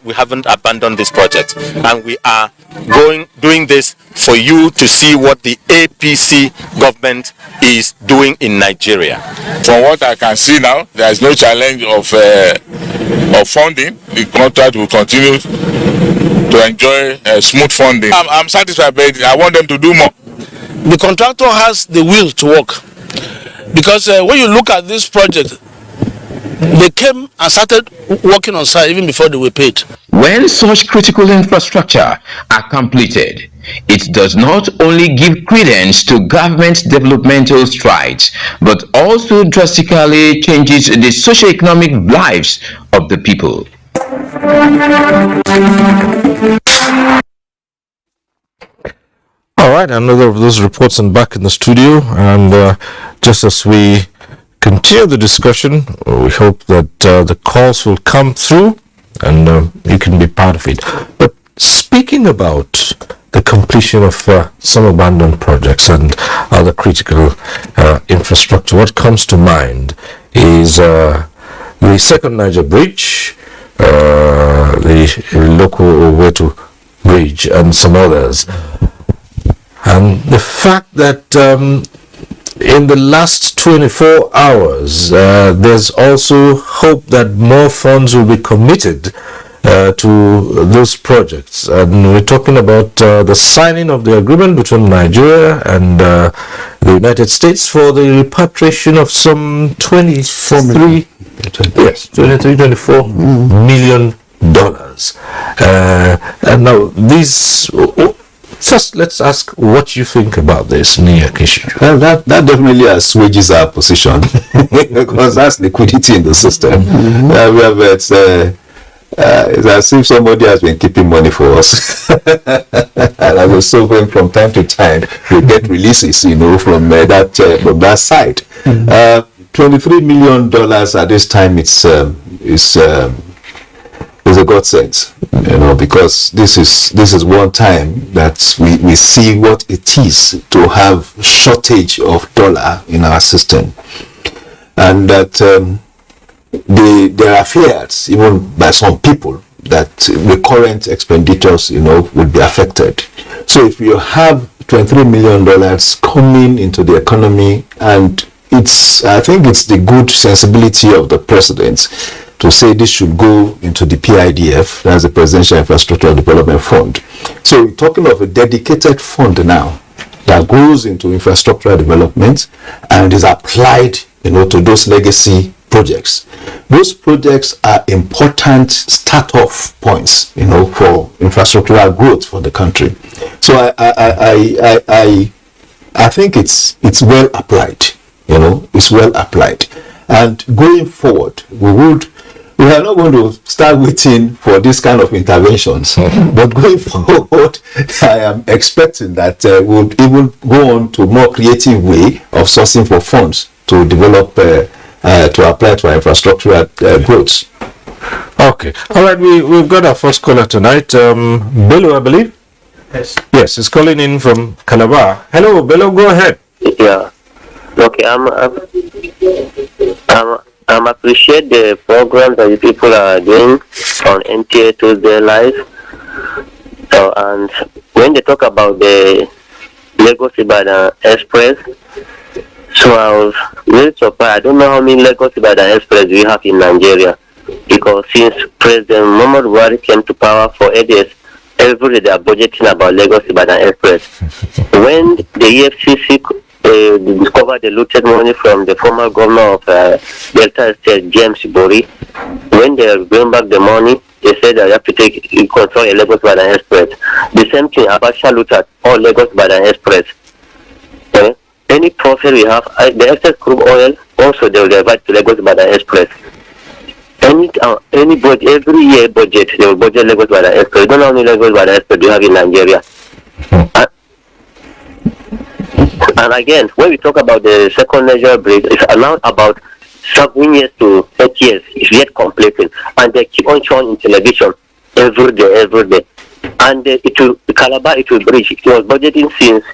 We haven't abandoned this project, and we are doing this for you to see what the APC government is doing in Nigeria. From what I can see now, there is no challenge of funding. The contract will continue to enjoy smooth funding. I'm satisfied, but I want them to do more. The contractor has the will to work, because when you look at this project, they came and started working on site even before they were paid. When such critical infrastructure are completed, it does not only give credence to government developmental strides, but also drastically changes the socio-economic lives of the people. All right, another of those reports, and back in the studio, and just as we continue the discussion, we hope that the calls will come through and you can be part of it. But speaking about the completion of some abandoned projects and other critical infrastructure, what comes to mind is the second Niger Bridge, the local Owetu Bridge, and some others. And the fact that in the last 24 hours, there's also hope that more funds will be committed to those projects. And we're talking about the signing of the agreement between Nigeria and the United States for the repatriation of some 24 million dollars. And now these... First, let's ask what you think about this, Nia Kishu. Well, that definitely assuages our position because that's liquidity in the system. It's as if somebody has been keeping money for us. And I was so going from time to time, we get releases, from that side. $23 million at this time, it's a godsend, because this is one time that we see what it is to have shortage of dollar in our system, and that there are fears even by some people that recurrent expenditures would be affected. So if you have $23 million coming into the economy, and I think it's the good sensibility of the president to say this should go into the PIDF, that's the Presidential Infrastructure Development Fund. So we're talking of a dedicated fund now that goes into infrastructural development and is applied, to those legacy projects. Those projects are important start-off points, for infrastructural growth for the country. So I think it's well applied. It's well applied. And going forward, we are not going to start waiting for this kind of interventions. But going forward, I am expecting that we'll even go on to a more creative way of sourcing for funds to develop, to apply to our infrastructural growth. Okay. All right. We've got our first caller tonight. Bello, I believe? Yes. Yes, he's calling in from Calabar. Hello, Bello, go ahead. Yeah. Okay, I'm appreciate the program that the people are doing on NTA Tuesday Live. So, and when they talk about the Lagos-Ibadan Express, so I was really surprised. I don't know how many Lagos-Ibadan Express we have in Nigeria, because since President Muhammadu Buhari came to power for 8 years, every day they are budgeting about Lagos-Ibadan Express. When the EFCC discovered the looted money from the former governor of Delta State, James Bori, when they bring back the money, they said that you have to take control of Lagos-Ibadan Express. The same thing, Abuja looted all Lagos-Ibadan Express. Any profit we have, the excess crude oil, also they will divert to Lagos-Ibadan Express. Any budget, every year budget, they will budget Lagos-Ibadan Express. You don't know how many Lagos-Ibadan Express you have in Nigeria. And again, when we talk about the second Niger bridge, it's allowed about 7 years to 8 years. It's yet completing, and they keep on showing in television every day. And Calabar bridge. It was budgeting since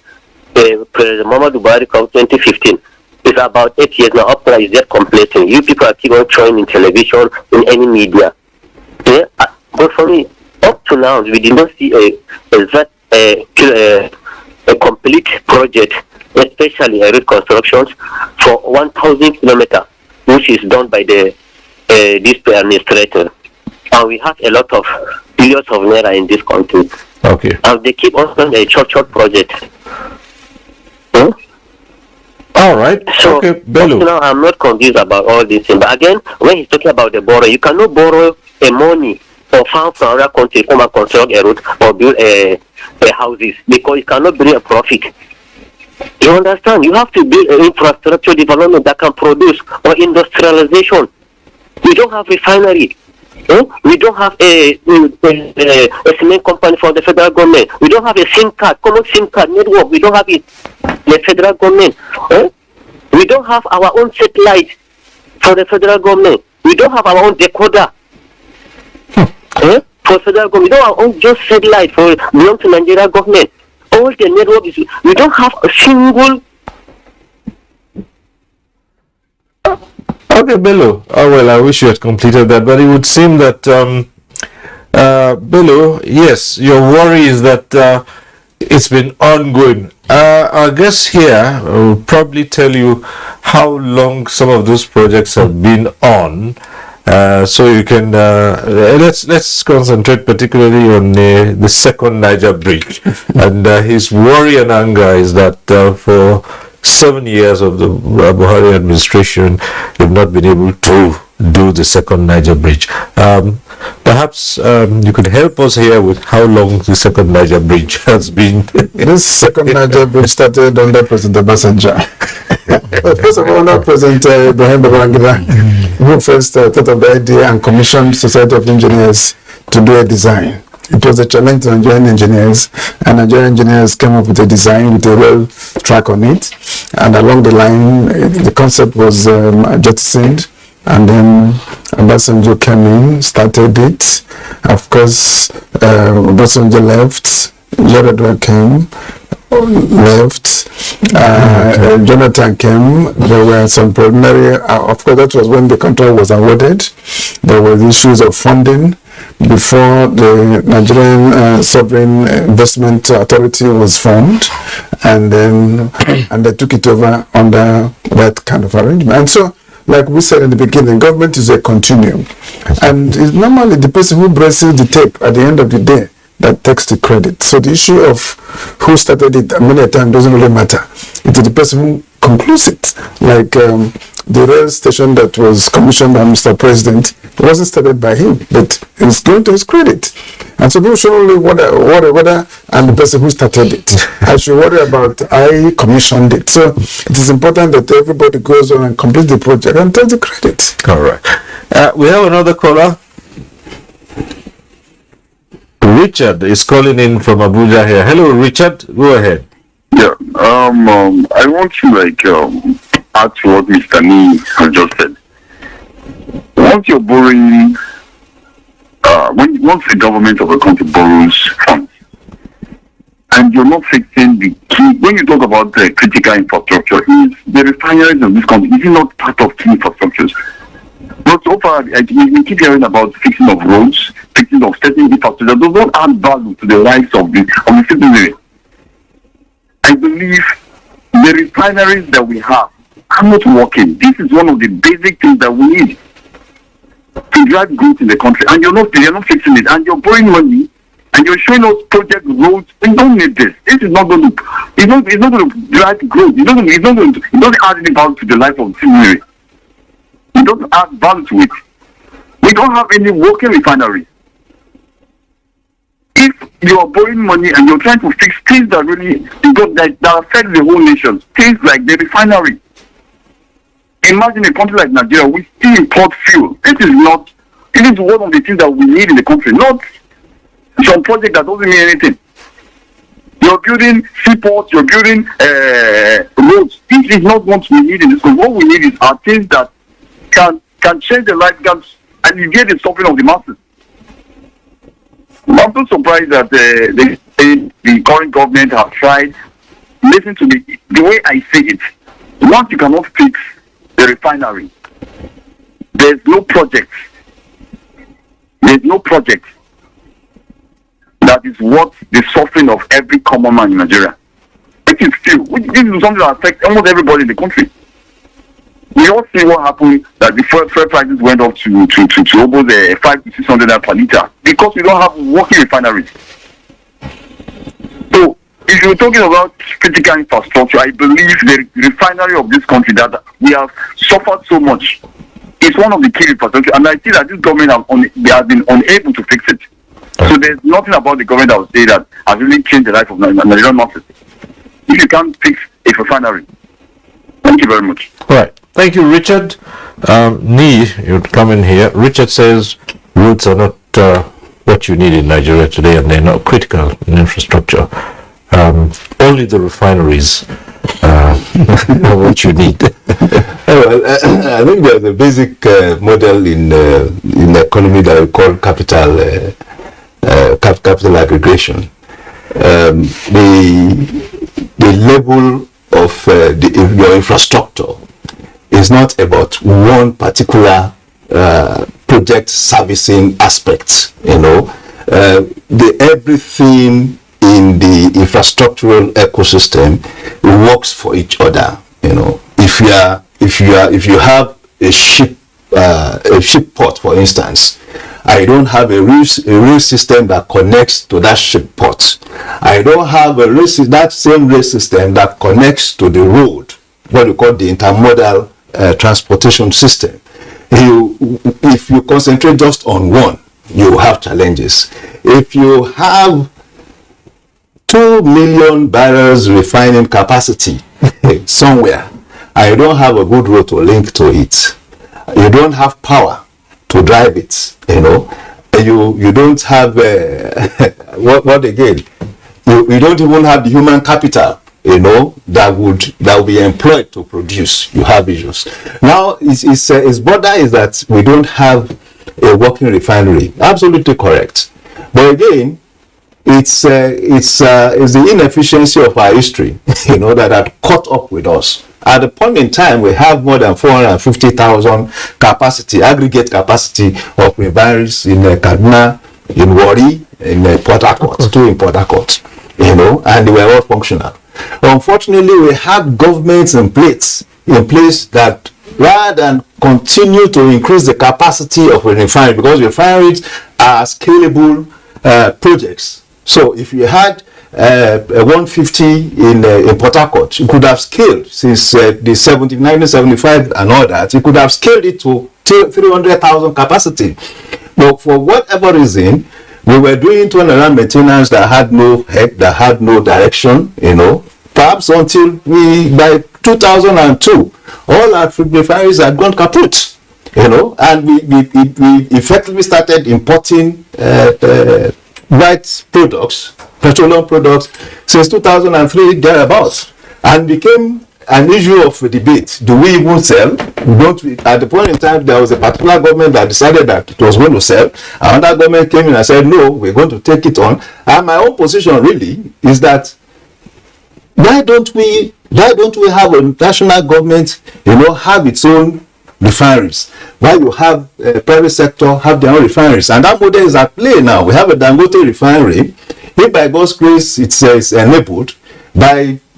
President Muhammadu Buhari 2015. It's about 8 years now. Up to is yet completing. You people are keep on showing in television, in any media. Yeah, but for me, up to now, we did not see a complete project, especially a reconstructions for 1,000 kilometers, which is done by this administrator. And we have a lot of billions of naira in this country. Okay. And they keep on doing a short project. All right. So, okay, Bello. Now I'm not confused about all these things. But again, when he's talking about the borrow, you cannot borrow a money or farm from another country, come and construct a road or build a houses, because you cannot bring a profit. You understand? You have to build an infrastructure development that can produce, or industrialization. We don't have refinery. We don't have a cement company for the federal government. We don't have a SIM card, common SIM card network. We don't have it. The federal government. We don't have our own satellite for the federal government. We don't have our own decoder. For federal government, we don't have our own just satellite for belong to Nigerian government. All the network is, we don't have a single. Okay, Bello. Oh, well, I wish you had completed that, but it would seem that, Bello, yes, your worry is that it's been ongoing. Our guest here will probably tell you how long some of those projects have been on. So you can let's concentrate particularly on the second Niger bridge, and his worry and anger is that for 7 years of the Buhari administration, they've not been able to do the second Niger bridge. Perhaps you could help us here with how long the second Niger bridge has been. This second Niger bridge started under President Obasanjo. First of all, under President Ibrahim Babangida, who first thought of the idea and commissioned Society of Engineers to do a design. It was a challenge to Nigerian engineers, and Nigerian engineers came up with a design with a rail track on it, and along the line, the concept was jettisoned, and then Obasanjo came in, started it. Of course, Obasanjo left, Yaradua came, left, Jonathan came. There were some preliminary, of course that was when the contract was awarded. There were issues of funding before the Nigerian Sovereign Investment Authority was formed, and then they took it over under that kind of arrangement. And so, like we said in the beginning, government is a continuum, and it's normally the person who braces the tape at the end of the day that takes the credit. So the issue of who started it many a time doesn't really matter. It is the person who concludes it. Like the rail station that was commissioned by Mr. President, it wasn't started by him, but it's going to his credit. And so people should only whether I'm the person who started it. I should worry about I commissioned it. So it is important that everybody goes on and completes the project and takes the credit. All right. We have another caller. Richard is calling in from Abuja here. Hello, Richard. Go ahead. Yeah. I want to add to what Mr. Nee has just said. Once you're borrowing, once the government of a country borrows funds, and you're not fixing the key, when you talk about the critical infrastructure, is the refineries of this country, is it not part of key infrastructures? But so far, we keep hearing about fixing of roads, fixing of certain infrastructure that does not add value to the lives of the citizenry. I believe the refineries that we have are not working. This is one of the basic things that we need to drive growth in the country, and you're not fixing it, and you're borrowing money, and you're showing us project roads. We don't need this. This is not going to. It's not going to drive growth. It doesn't add any value to the life of the citizenry. It doesn't add value to it. We don't have any working refineries. If you are borrowing money and you're trying to fix things that really that affect the whole nation, things like the refinery. Imagine a country like Nigeria, we still import fuel. This is one of the things that we need in the country, not some project that doesn't mean anything. You're building seaports, you're building roads. This is not what we need in this country. What we need are things that can change the life, can alleviate the suffering of the masses. I'm so surprised that the current government have tried. Listen to me, the way I say it, once you cannot fix the refinery, there's no project. There's no project that is worth the suffering of every common man in Nigeria. This is something that affects almost everybody in the country. We all see what happened, that the fuel prices went up to almost 500 to 600 naira per liter because we don't have working refineries. So, if you're talking about critical infrastructure, I believe the refinery of this country that we have suffered so much is one of the key infrastructure, and I see that this government has been unable to fix it. So there's nothing about the government that would say that has really changed the life of Nigerian masses. If you can't fix a refinery. Thank you very much. All right. Thank you, Richard. Nee, you'd come in here. Richard says roads are not what you need in Nigeria today, and they're not critical in infrastructure. Only the refineries are what you need. I think there's a basic model in the economy that we call capital aggregation. The level of your infrastructure is not about one particular project servicing aspect. Everything in the infrastructural ecosystem works for each other. If you have a ship port, for instance, I don't have a rail system that connects to that ship port. I don't have that same rail system that connects to the road, what we call the intermodal transportation system. If you concentrate just on one, you have challenges. If you have 2 million barrels refining capacity somewhere, I don't have a good road to link to it. You don't have power to drive it, you don't have what again? You don't even have the human capital, that will be employed to produce. You have issues. Now, its border is that we don't have a working refinery. Absolutely correct. But again, it's the inefficiency of our history, that had caught up with us. At the point in time, we have more than 450,000 aggregate capacity of refineries in Kaduna, in Warri, in Port Harcourt, 2 in Port Harcourt, and they were all functional. Unfortunately, we had governments in place that rather than continue to increase the capacity of a refinery, because refineries are scalable projects, So if you had 150 in Port Harcourt, you could have scaled since the 1975 and all that. You could have scaled it to 300,000 capacity. But for whatever reason, we were doing turnaround maintenance that had no head, that had no direction, perhaps until by 2002, all our refineries had gone kaput, and we effectively started importing white products, petroleum products, since 2003 thereabouts, and became an issue of debate. Do we even sell? At the point in time, there was a particular government that decided that it was going to sell. Another government came in and said, no, we're going to take it on. And my own position really is that why don't we have a national government, have its own refineries? Why you have private sector have their own refineries? And that model is at play now. We have a Dangote refinery. If by God's grace it's enabled,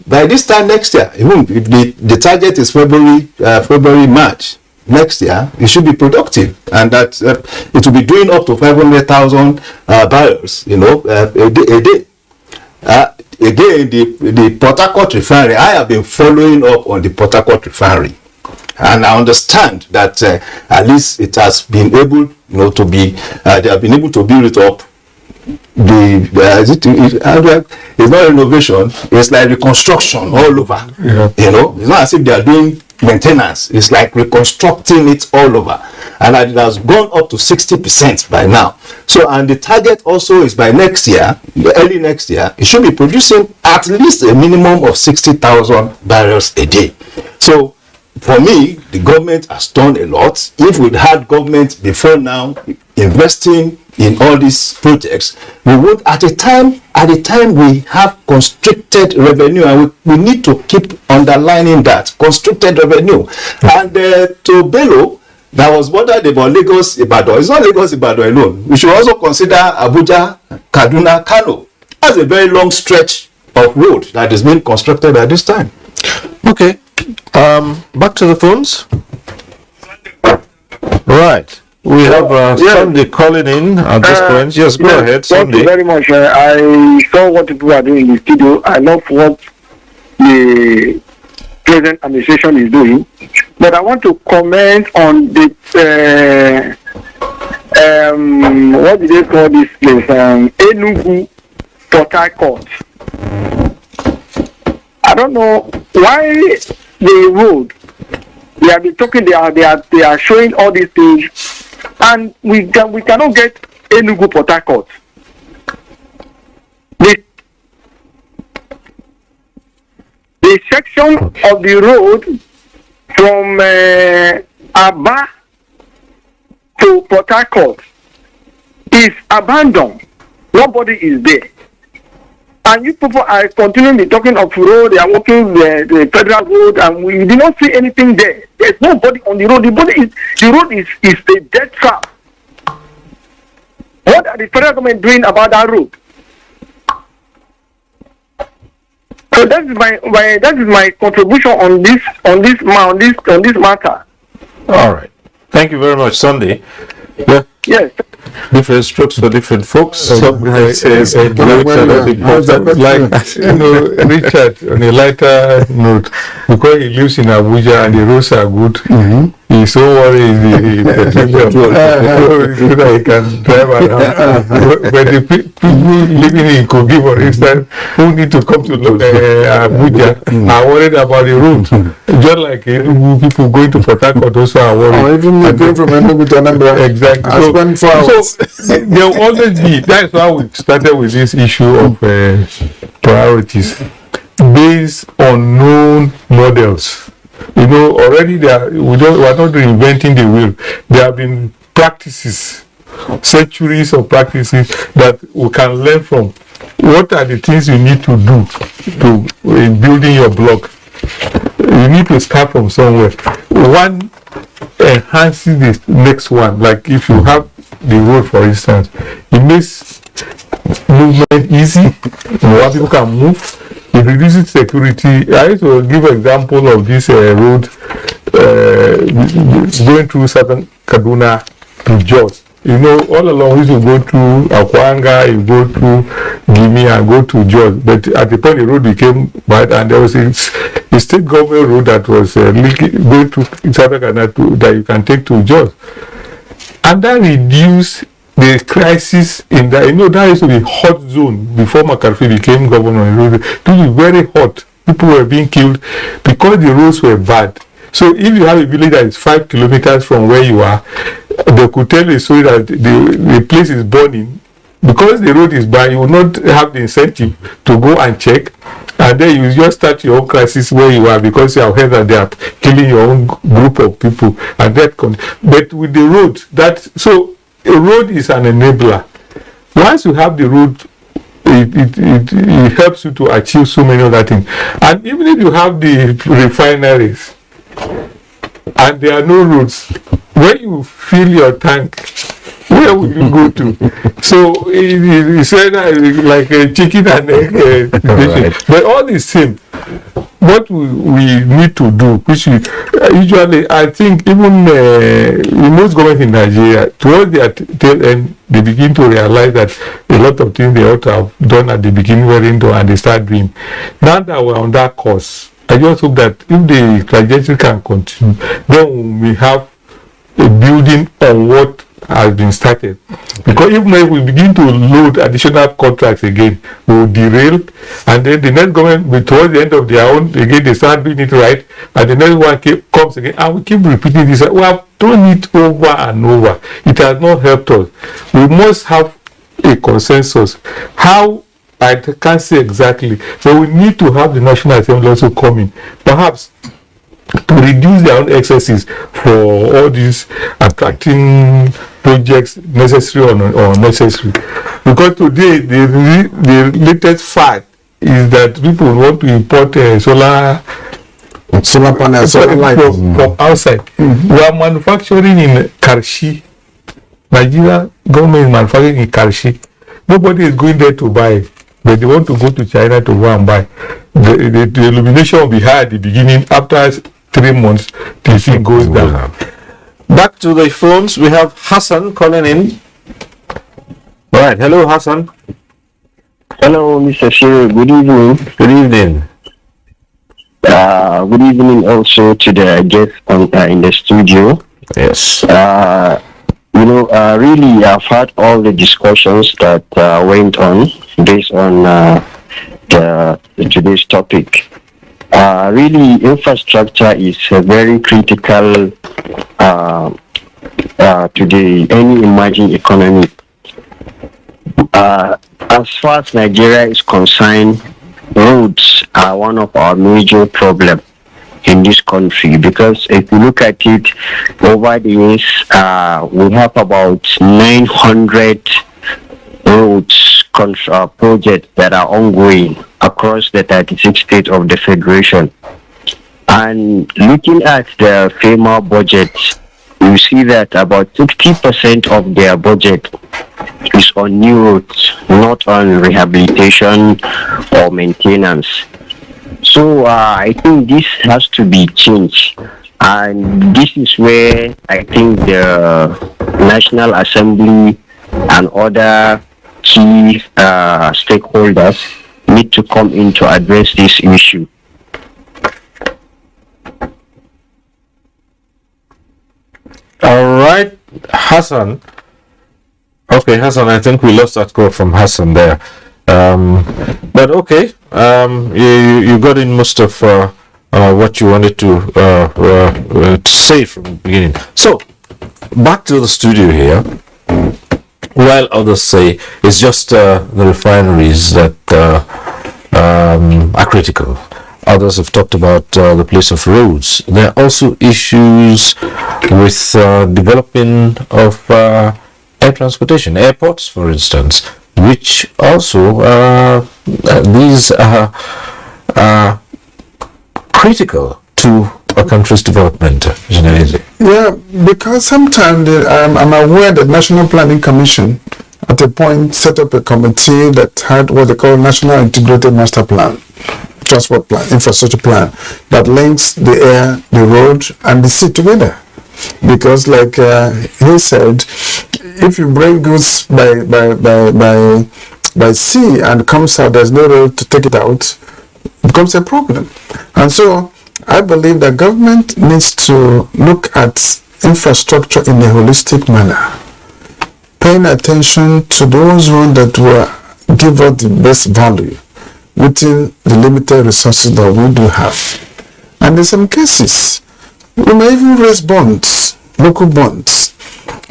by this time next year, even if the target is February, March next year, it should be productive, and that it will be doing up to 500,000 barrels, a day. Again, the Port Harcourt refinery, I have been following up on the Port Harcourt refinery, and I understand that at least it has been able, to be, they have been able to build it up. It's not renovation, it's like reconstruction all over. It's not as if they are doing maintenance, it's like reconstructing it all over, and it has gone up to 60% by now. So, and the target also is by next year, early next year, it should be producing at least a minimum of 60,000 barrels a day. So for me, the government has done a lot. If we'd had government before now investing in all these projects, we would at the time we have constricted revenue, and we need to keep underlining that constricted revenue. And to Bello, that was bothered about Lagos Ibadan. It's not Lagos Ibadan alone. We should also consider Abuja, Kaduna, Kano. That's a very long stretch of road that is being constructed at this time. Okay, back to the phones. Right. We have Sunday calling in at this point. Yes, go ahead, Sunday. Thank you very much. I saw what people are doing in the studio. I love what the present administration is doing. But I want to comment on the, what do they call this place? Enugu Port Harcourt. I don't know why the road, they have been talking, they are showing all these things, and we cannot get Enugu Port Harcourt. The section of the road from Aba to Port Harcourt is abandoned. Nobody is there. And you people are continually talking of road, they are walking the federal road, and we do not see anything there. There's nobody on the road. The road is a dead trap. What are the federal government doing about that road? So that is my contribution on this matter. All right. Thank you very much, Sunday. Yeah. Yes. Different strokes for different folks. Some guys say like Richard, on a lighter note, because he lives in Abuja and the roads are good, he's so worried so that he can drive around. But the people living in Kogi, for instance, who need to come to Abuja are worried about the road. Just like people going to Port Harcourt also are worried. Or even going from Enugu to Anambra. Exactly. So there will always be. That's why we started with this issue of priorities based on known models. Already we are not reinventing the wheel. There have been practices, centuries of practices that we can learn from. What are the things you need to do in building your block? You need to start from somewhere. One enhances the next one. Like if you have the road, for instance, it makes movement easy. More people can move. It reduces security. I used to give an example of this road going through southern Kaduna to Jos. You know, all along we used to go through Akwanga, you go through Gimi and go to Jos. But at the point the road became bad and there was a state government road that was going to Sabekana that you can take to Jos. And that reduced the crisis in that. You know, that used to be hot zone before McCarthy became governor. It was very hot. People were being killed because the roads were bad. So if you have a village that is 5 kilometers from where you are, they could tell a story that the place is burning. Because the road is bad, you will not have the incentive to go and check. And then you just start your own crisis where you are because you have heard that they are killing your own group of people. And that but with the road, so a road is an enabler. Once you have the road, it helps you to achieve so many other things. And even if you have the refineries and there are no roads, when you fill your tank, where will you go to? So it's like a chicken and egg situation. But all the same, what we need to do, which usually I think even in most governments in Nigeria, towards their tail end, they begin to realize that a lot of things they ought to have done at the beginning weren't done, and they start doing. Now that we're on that course, I just hope that if the trajectory can continue, then we have a building on what has been started. Because even if we begin to load additional contracts again, we will derail, and then the next government, towards the end of their own, again they start doing it right, and the next one comes again, and we keep repeating this. We have done it over and over. It has not helped us. We must have a consensus. How, I can't say exactly, but we need to have the National Assembly also come in, perhaps to reduce their own excesses for all these attracting projects, necessary or unnecessary. Because today the latest fact is that people want to import solar panels from outside. We are manufacturing in Karshi. Nigeria government is manufacturing in Karshi. Nobody is going there to buy, but they want to go to China to go and buy. The illumination will be high at the beginning. After 3 months, the thing goes down. Back to the phones, we have Hassan calling in. All right, hello Hassan. Hello, Mr. Shiro. Good evening. Good evening. Good evening also to the guests in the studio. Yes. Really, I've had all the discussions that went on based on today's topic. Really, infrastructure is very critical to any emerging economy. As far as Nigeria is concerned, roads are one of our major problems in this country, because if you look at it over the years, we have about 900 roads projects that are ongoing across the 36 states of the Federation. And looking at the FEMA budget, you see that about 60% of their budget is on new roads, not on rehabilitation or maintenance. So I think this has to be changed, and this is where I think the National Assembly and other key stakeholders need to come in to address this issue. All right, Hassan. Okay, Hassan, I think we lost that call from Hassan there. But okay, you got in most of what you wanted to say from the beginning. So, back to the studio here. While others say it's just the refineries that are critical, others have talked about the place of roads. There are also issues with developing of air transportation, airports, for instance, which also these are critical to a country's development. Yeah, because sometimes I'm aware that National Planning Commission at a point set up a committee that had what they call National Integrated Master Plan, Transport Plan, Infrastructure Plan, that links the air, the road, and the sea together. Because like he said, if you bring goods by sea and comes out, there's no road to take it out, it becomes a problem. And so I believe that government needs to look at infrastructure in a holistic manner, paying attention to those ones that will give us the best value within the limited resources that we do have. And in some cases, we may even raise bonds, local bonds,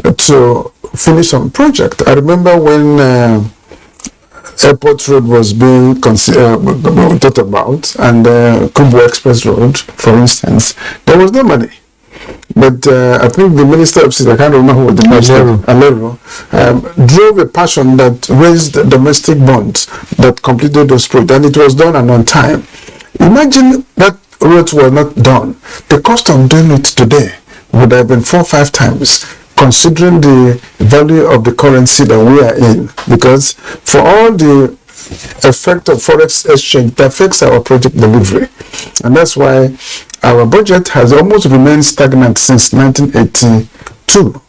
to finish some project. I remember when Airport Road was being thought about, and Kubo Express Road, for instance, there was no money. But I think the Minister of State, I can't remember who was the Minister, Alero, drove a passion that raised domestic bonds that completed those projects, and it was done and on time. Imagine that roads were not done. The cost of doing it today would have been 4 or 5 times, considering the value of the currency that we are in. Because for all the effect of forex exchange, that affects our project delivery. And that's why our budget has almost remained stagnant since 1982.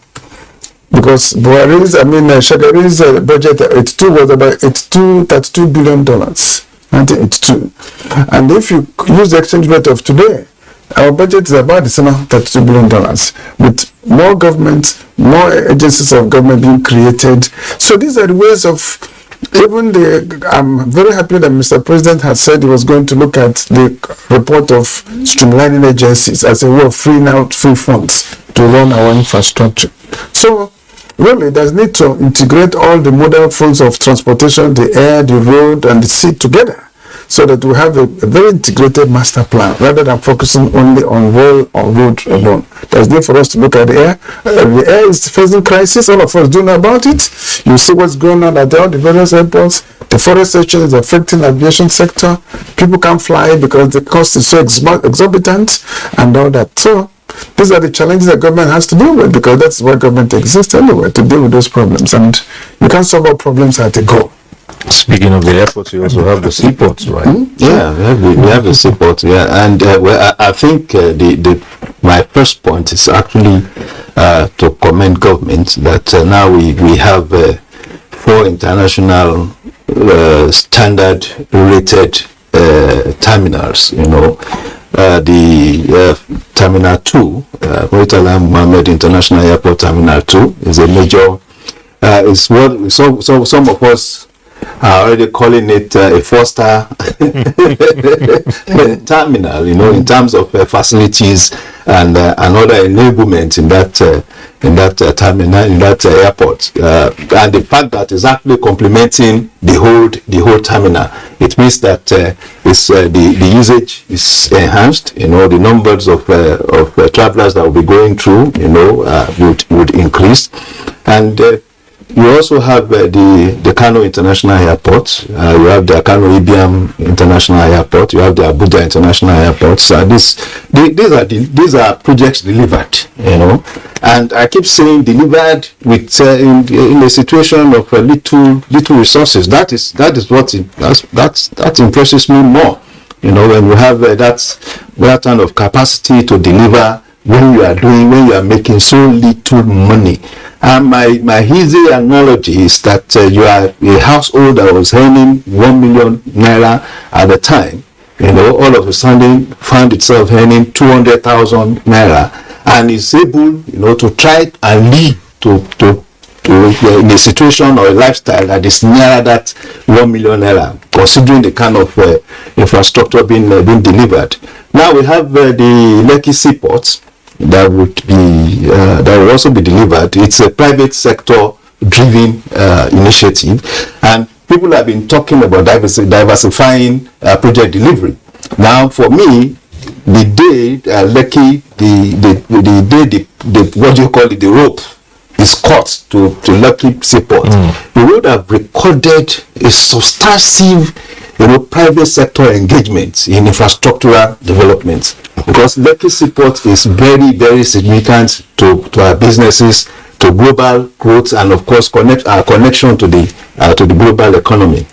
Because Shagari's budget at 82 was about $32 billion, 1982. And if you use the exchange rate of today, our budget is about the same $32 billion, with more government, more agencies of government being created. So these are the ways of I'm very happy that Mr. President has said he was going to look at the report of streamlining agencies as a way of freeing out free funds to run our infrastructure. So really, there's need to integrate all the modal forms of transportation, the air, the road, and the sea together, so that we have a very integrated master plan rather than focusing only on rail or road alone. There's need for us to look at the air. The air is facing crisis. All of us do know about it. You see what's going on at all the various airports. The forestation is affecting the aviation sector. People can't fly because the cost is so exorbitant and all that. So these are the challenges that government has to deal with, because that's why government exists anyway, to deal with those problems. And you can't solve all problems at a go. Speaking of the airports, we also have the seaports, right? Yeah, we have the seaports, yeah. And I think my first point is actually to commend government that now we have 4 international standard rated terminals, the Terminal 2, Murtala Mohammed International Airport Terminal 2 is a major, is what some of us are already calling it a 4-star terminal, in terms of facilities and other enablement in that terminal, in that airport, and the fact that it's actually complementing the whole terminal. It means that the usage is enhanced. The numbers of travelers that will be going through, would increase, and you also have the Kano International Airport. You have the Kano Ibiam International Airport. You have the Abuja International Airport. So these are projects delivered, and I keep saying delivered with in a situation of little resources. That impresses me more. When you have that kind of capacity to deliver when you are making so little money. And my easy analogy is that you are a household that was earning 1 million naira at the time, all of a sudden found itself earning 200,000 naira, and is able, to try and live to in a situation or a lifestyle that is nearer that 1 million naira, considering the kind of infrastructure being delivered. Now we have the Lekki Seaport that will also be delivered. It's a private sector driven initiative, and people have been talking about diversifying project delivery. Now, for me, the day Lekki, the what do you call it, the rope is cut to Lekki Seaport, we would have recorded a substantive private sector engagement in infrastructural development, because Lekki Seaport is very, very significant to our businesses, to global growth, and of course our connection to the global economy.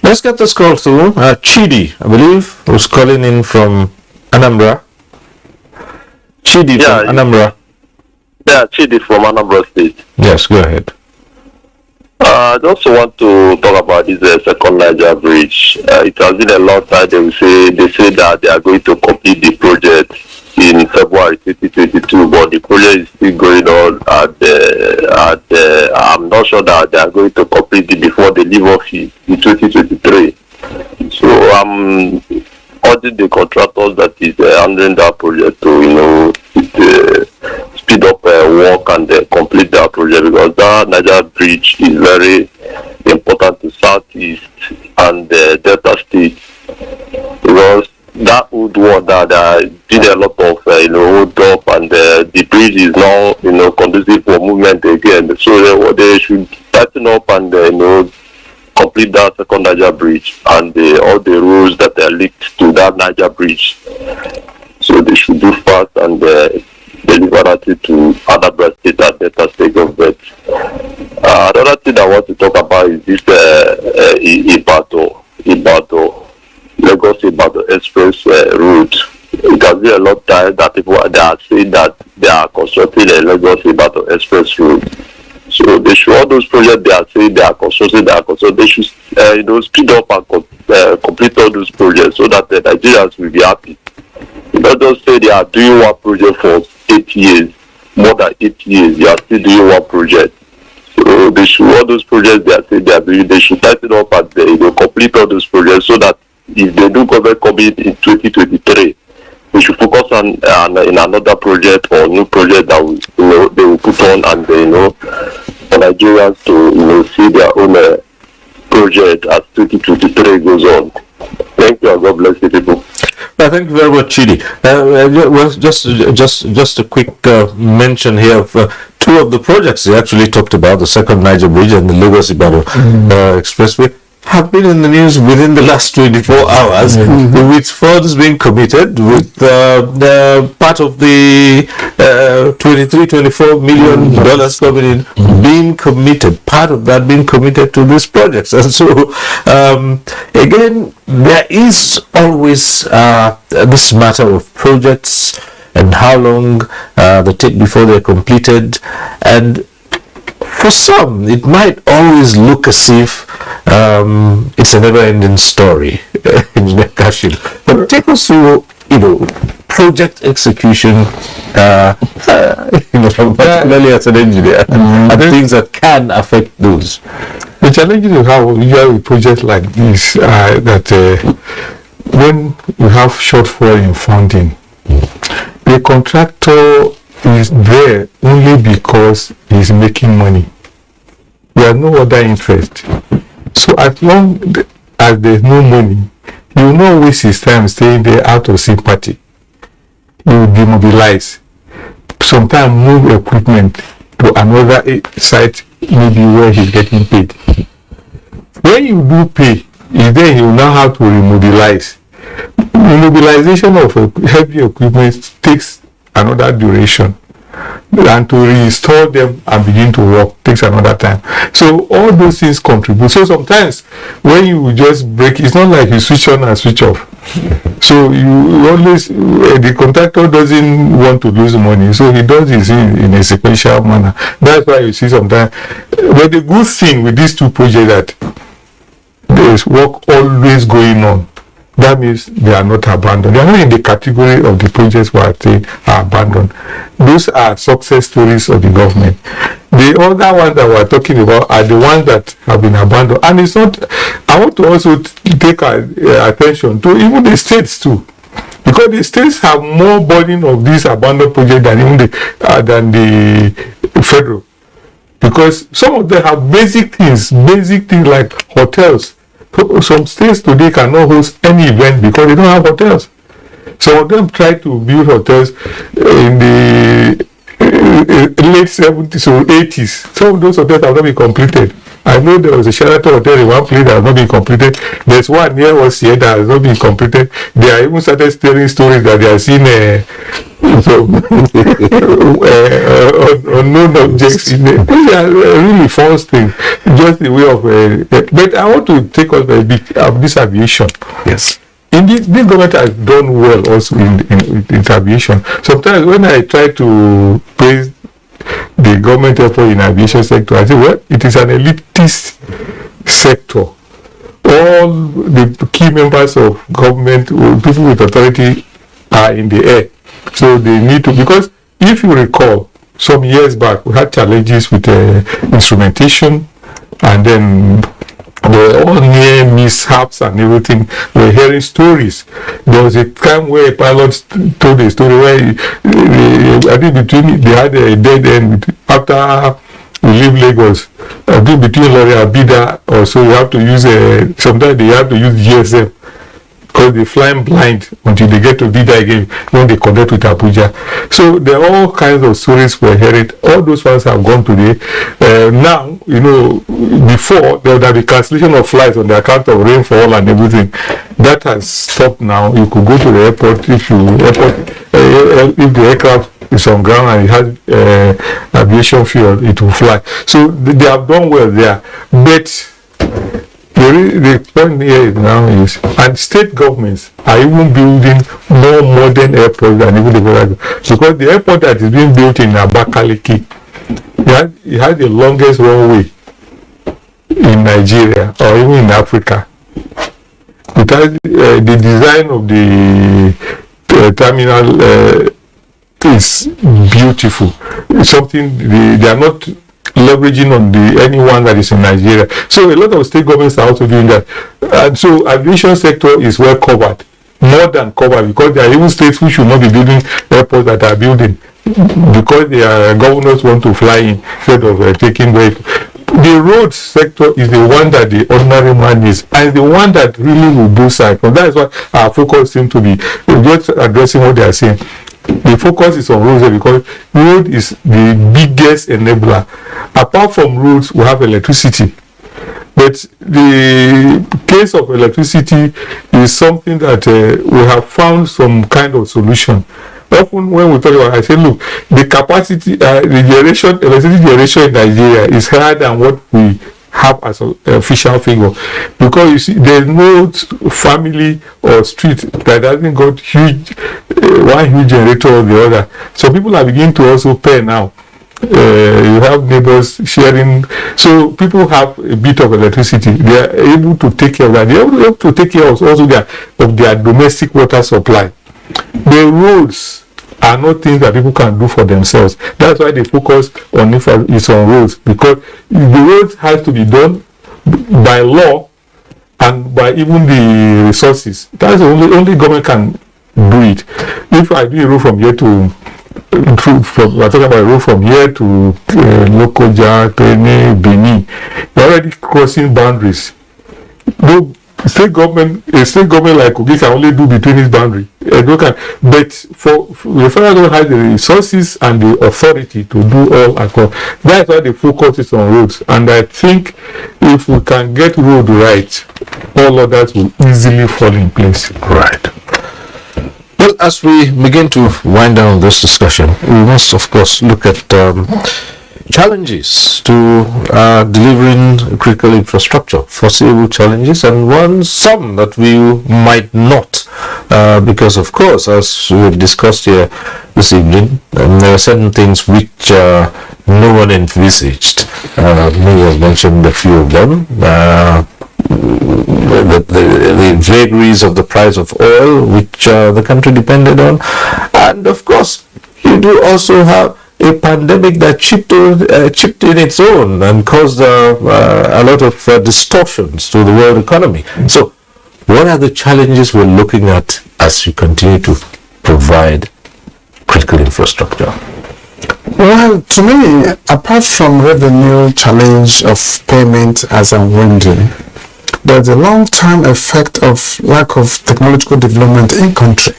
Let's get this call through. Chidi, I believe, who's calling in from Anambra. Chidi from Anambra. Yeah, Chidi from Anambra State. Yes, go ahead. I also want to talk about this second Niger bridge. It has been a long time. They say that they are going to complete the project in February 2022, but the project is still going on. I'm not sure that they are going to complete it before they leave office in 2023. So I'm urging the contractors that is handling that project to speed up work and complete that project, because that Niger bridge is very important to Southeast and Delta State, because that old water that did a lot of hold up, and the bridge is now conducive for movement again. So they should tighten up and complete that second Niger bridge and all the roads that are linked to that Niger bridge. So they should do fast and deliver that to other state and Delta State government. Another thing I want to talk about is this Ibadan Lagos Express route. It has been a long time that people are saying that they are constructing a Lagos Express route. So they should, all those projects they are saying they are constructing, they should speed up and complete all those projects so that the Nigerians will be happy. Not just say they are doing one project for 8 years, more than 8 years, you are still doing one project. So they should, all those projects they are saying they are doing, they should tighten up and complete all those projects so that if they do government come in 2023, we should focus on in another project or new project that they will put on, and for Nigerians to see their own project as 2023 goes on. Thank you and God bless you people. Well, thank you very much, Chidi. Well, just a quick mention here of two of the projects they actually talked about, the second Niger Bridge and the Lagos Ibadan Expressway, have been in the news within the last 24 hours, with funds being committed, with part of the $23-24 million coming in being committed, part of that being committed to these projects. And so, again, there is always this matter of projects and how long they take before they're completed. And for some, it might always look as if it's a never-ending story, Engineer Kashil. But take us through, project execution, particularly as an engineer, and things that can affect those. The challenges you have with projects like this are that when you have shortfall in funding, the contractor is there only because he's making money. There are no other interest. So as long as there's no money, he will not waste his time staying there out of sympathy. He will demobilize. Sometimes move equipment to another site, maybe where he's getting paid. When you do pay, then he will now have to remobilize. Mobilization of heavy equipment takes another duration, and to reinstall them and begin to work takes another time. So all those things contribute. So sometimes when you just break, it's not like you switch on and switch off. So you always, the contractor doesn't want to lose money, so he does this in a sequential manner. That's why you see sometimes. But the good thing with these two projects that there's work always going on. That means they are not abandoned. They are not in the category of the projects where I say are abandoned. Those are success stories of the government. The other ones that we're talking about are the ones that have been abandoned. And it's not, I want to also take attention to even the states too. Because the states have more burden of these abandoned projects than even the federal. Because some of them have basic things like hotels. Some states today cannot host any event because they don't have hotels. Some of them try to build hotels in the late 70s or 80s. Some of those hotels have not been completed. I know there was a Sheraton hotel in one place that has not been completed. There's one near us here that has not been completed. They are even started telling stories that they are seeing unknown objects in there. These are really false things. Just the way of. But I want to take us a bit of this aviation. Yes. Indeed, this government has done well also in aviation. Sometimes when I try to praise the government effort in aviation sector. I say, well, it is an elitist sector. All the key members of government, people with authority, are in the air. So they need to, because if you recall, some years back, we had challenges with instrumentation, and then the all near mishaps and everything. We're hearing stories. There was a time where a pilot told a story where I think they had a dead end after we leave Lagos. I think between Lorry and Abuja or so, you have to use sometimes they have to use GSM because they fly blind until they get to Abuja again when they connect with Abuja. So there are all kinds of stories we're hearing. All those ones have gone today. Now, you know, before there would be cancellation of flights on the account of rainfall and everything. That has stopped now. You could go to the airport if the aircraft is on ground and it has aviation fuel, it will fly. So they have done well there. But the point here now is, and state governments are even building more modern airports than even the federal, because the airport that is being built in Abakaliki, it has the longest runway in Nigeria or even in Africa. It has the design of the terminal is beautiful. It's something they are not leveraging on anyone that is in Nigeria. So a lot of state governments are also doing that. And so aviation sector is well covered, more than covered, because there are even states who should not be building airports that are building because their governors want to fly in instead of taking vehicles. The road sector is the one that the ordinary man is, and the one that really will boost cycle. That is what our focus seems to be. We're just addressing what they are saying. The focus is on roads because road is the biggest enabler. Apart from roads, we have electricity. But the case of electricity is something that we have found some kind of solution. Often when we talk about it, I say, look, the capacity, electricity generation in Nigeria is higher than what we have as an official figure, because you see there's no family or street that hasn't got one huge generator or the other. So people are beginning to also pay now. You have neighbors sharing, so people have a bit of electricity. They are able to take care of that. They are able to take care of also of their domestic water supply. The roads are not things that people can do for themselves. That's why they focus on is on roads, because the roads have to be done by law and by even the resources. That's the only government can do it. If I do a road from here to we're talking about a road from here to Lokoja, Tene, Benin, you're already crossing boundaries. A state government like Kogi can only do between its boundary. But for the federal government has the resources and the authority to do all across. That's why the focus is on roads. And I think if we can get road right, all others will easily fall in place. Right. Well, as we begin to wind down this discussion, we must, of course, look at challenges to delivering critical infrastructure, foreseeable challenges, and some that we might not, because of course, as we've discussed here this evening, there are certain things which no one envisaged. Maybe I've mentioned a few of them. The vagaries of the price of oil, which the country depended on, and of course, you do also have a pandemic that chipped in its own and caused a lot of distortions to the world economy. So, what are the challenges we're looking at as we continue to provide critical infrastructure? Well, to me, apart from revenue challenge of payment as I'm wondering, there's a long-term effect of lack of technological development in country,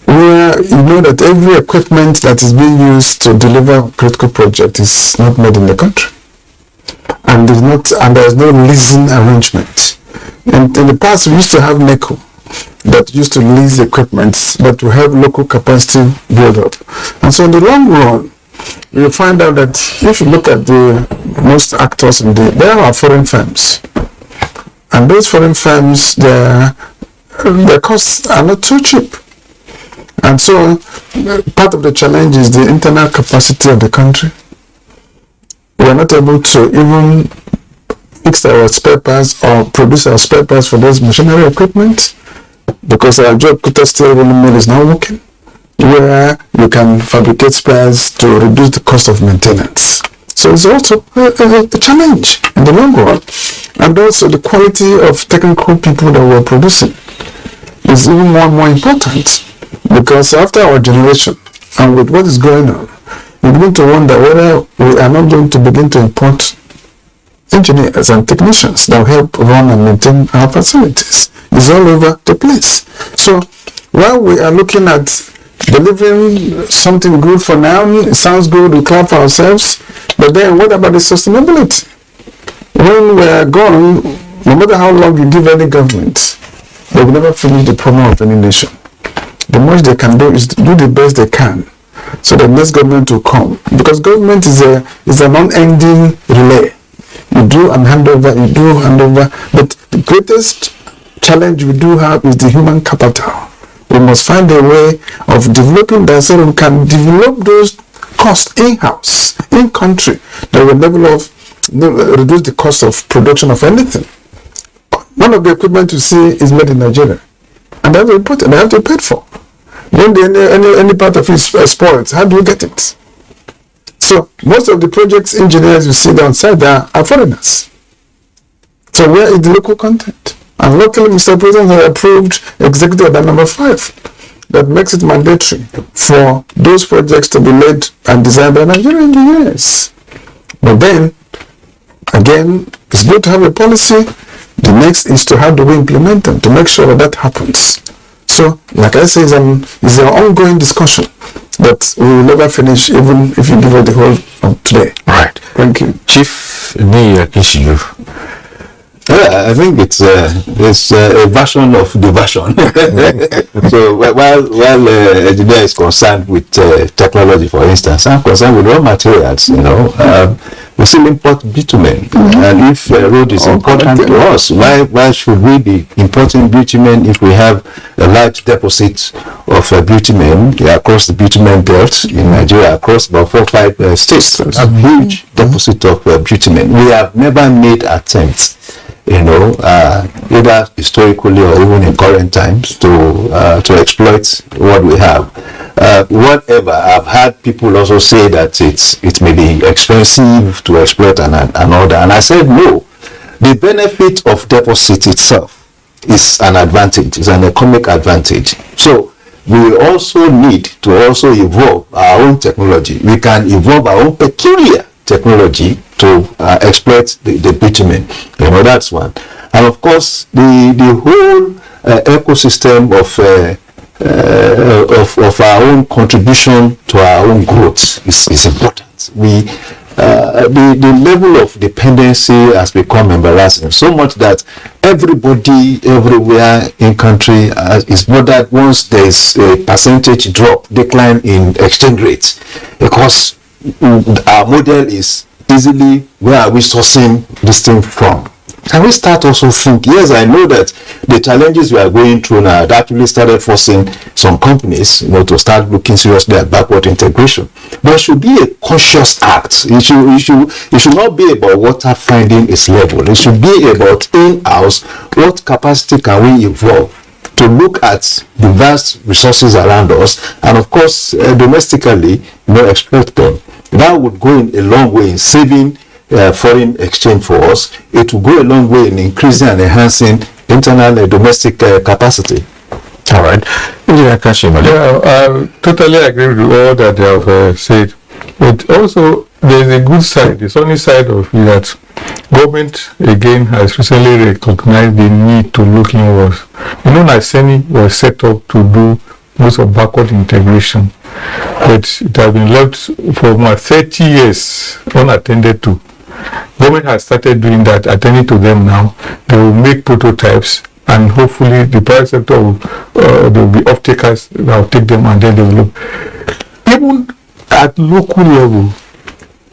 where you know that every equipment that is being used to deliver critical project is not made in the country, and there's no leasing arrangement. In the past, we used to have NECO that used to lease equipment, but to have local capacity build up. And so in the long run, you find out that if you look at the most actors there are foreign firms, and those foreign firms, their costs are not too cheap. And so, part of the challenge is the internal capacity of the country. We are not able to even fix our spare parts or produce our spare parts for those machinery equipment because our job steel mill is not working, where you can fabricate spares to reduce the cost of maintenance. So it's also a challenge in the long run. And also the quality of technical people that we're producing is even more and more important, because after our generation and with what is going on, we begin to wonder whether we are not going to begin to import engineers and technicians that will help run and maintain our facilities. It's all over the place. So while we are looking at delivering something good for now, it sounds good, we clap for ourselves, but then what about the sustainability? When we are gone, no matter how long you give any government, they will never finish the problem of any nation. The most they can do is do the best they can, so the next government will come. Because government is an unending relay. You do and hand over, you do hand over. But the greatest challenge we do have is the human capital. We must find a way of developing that so we can develop those costs in-house, in-country, that will reduce the cost of production of anything. One of the equipment you see is made in Nigeria, and they have to import it, they have to pay for. When any part of it spoils, how do you get it? So most of the projects engineers you see downside there are foreigners. So where is the local content? And locally, Mr. President has approved Executive Order number 5 that makes it mandatory for those projects to be led and designed by Nigerian engineers. But then, again, it's good to have a policy. The next is to how do we implement them to make sure that happens. So, like I say, it's an ongoing discussion that we will never finish, even if you give it the whole of today. Right. Thank you. Chief Niya Kishiyu. I think it's a version of the version. So while engineer is concerned with technology, for instance, I'm concerned with raw materials. We still import bitumen, and if road is important to us, why should we be importing bitumen if we have a large deposit of bitumen across the bitumen belt in Nigeria, across about 4 or 5 states? A huge deposit of bitumen. We have never made attempts, either historically or even in current times, to exploit what we have. Whatever, I've had people also say that it may be expensive to exploit and all that, and I said no. The benefit of deposit itself is an advantage, is an economic advantage. So we also need to also evolve our own technology. We can evolve our own peculiar technology to exploit the bitumen. That's one. And of course, the whole ecosystem of our own contribution to our own growth is important. The level of dependency has become embarrassing, so much that everybody everywhere in country is bothered once there is a percentage decline in exchange rates, because our model is easily, where are we sourcing this thing from? Can we start also think, yes, I know that the challenges we are going through now have actually started forcing some companies, to start looking seriously at backward integration. But it should be a conscious act. It should not be about water finding its level. It should be about in-house, what capacity can we evolve to look at the vast resources around us, and of course, domestically, exploit them. That would go a long way in saving foreign exchange for us. It will go a long way in increasing and enhancing internal domestic capacity. All right. Yeah, I totally agree with all that they have said. But also, there is a good side, the sunny side of it, that government again has recently recognized the need to look inwards. NICENI was set up to do most of backward integration, but it has been left for about 30 years unattended to. Government has started doing that, attending to them now. They will make prototypes, and hopefully the private sector there will be off-takers that will take them and then develop. Even at local level,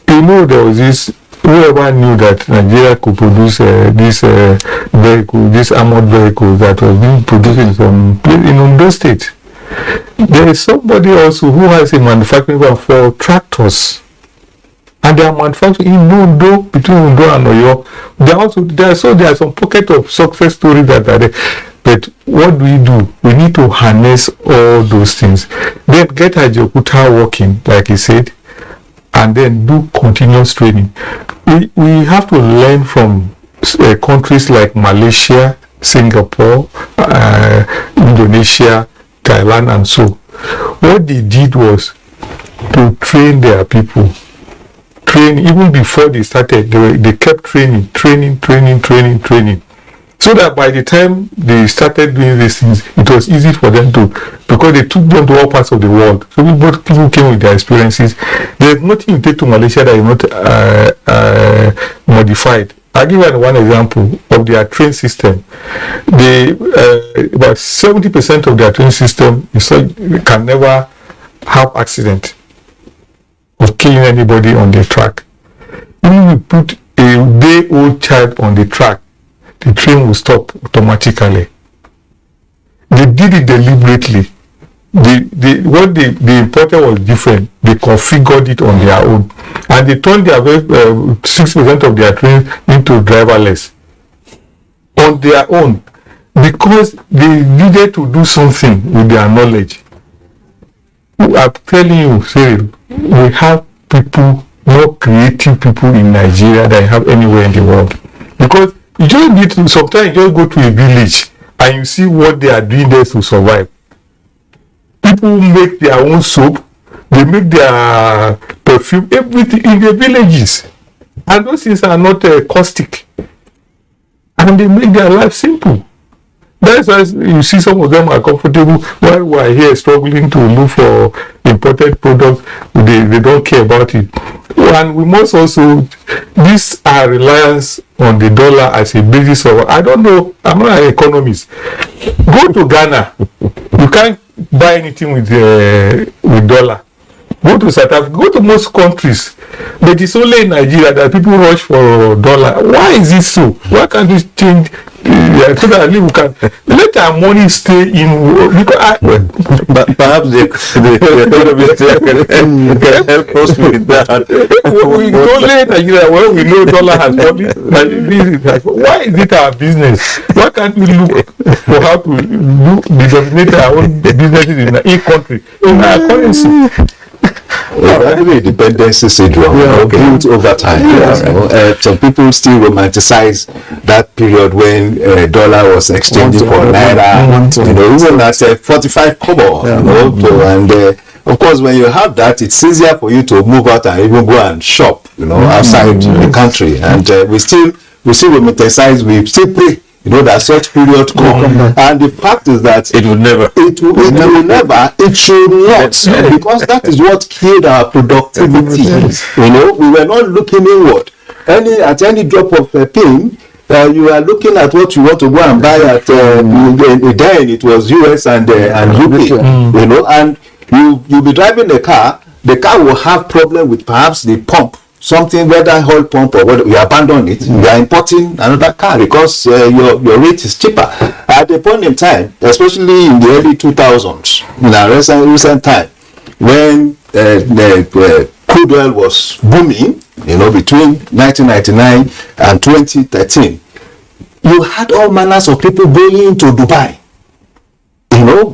there was this, whoever knew that Nigeria could produce this armored vehicle that was being produced in Ondo State. There is somebody also who has a manufacturing firm for tractors. And they are manufacturing in Ondo, between Ondo and Oyo. There are some pocket of success stories that are there. But what do? We need to harness all those things. Then get Ajokuta working, like he said, and then do continuous training. We have to learn from countries like Malaysia, Singapore, Indonesia, Thailand, and so. What they did was to train their people. Even before they started, they kept training, so that by the time they started doing these things, it was easy for them to, because they took them to all parts of the world. So people came with their experiences. There's nothing you take to Malaysia that is not modified. I'll give you one example of their train system. About 70% of their train system can never have accident of killing anybody on the track. When we put a day-old child on the track, the train will stop automatically. They did it deliberately. What they imported was different. They configured it on their own, and they turned their 6% of their trains into driverless on their own, because they needed to do something with their knowledge. I'm telling you, Cyril, we have people, more creative people in Nigeria than you have anywhere in the world. Because you just need to, sometimes you just go to a village and you see what they are doing there to survive. People make their own soap, they make their perfume, everything in the villages. And those things are not caustic. And they make their life simple. That's why you see some of them are comfortable while we are here struggling to look for imported products. They don't care about it. And we must also, this our reliance on the dollar as a basis of, I don't know, I'm not an economist. Go to Ghana, you can't buy anything with dollar. Go to South Africa, go to most countries, but it's only in Nigeria that people rush for dollar. Why is it so? Why can't we change so that we can let our money stay in? Because perhaps the economist can help us with that. We don't let Nigeria where we know dollar has fallen. Why is it our business? Why can't we look for how to dominate our own businesses in each country in our currency? Actually, a dependency syndrome built over time. Some people still romanticize that period when dollar was exchanging for naira. Even at 45 kobo. And of course, when you have that, it's easier for you to move out and even go and shop. Outside the country. And we still romanticize. We still pray. That such period come, and the fact is that it should not, because that is what killed our productivity. We were not looking inward. At any drop of a pin, you are looking at what you want to go and buy at. Then it was US and UK, and you'll be driving the car will have problem with perhaps the pump. Something, whether oil pump or whether you abandon it, you are importing another car because your rate is cheaper. At a point in time, especially in the early 2000s, in our recent time, when the crude oil was booming, between 1999 and 2013, you had all manners of people going to Dubai.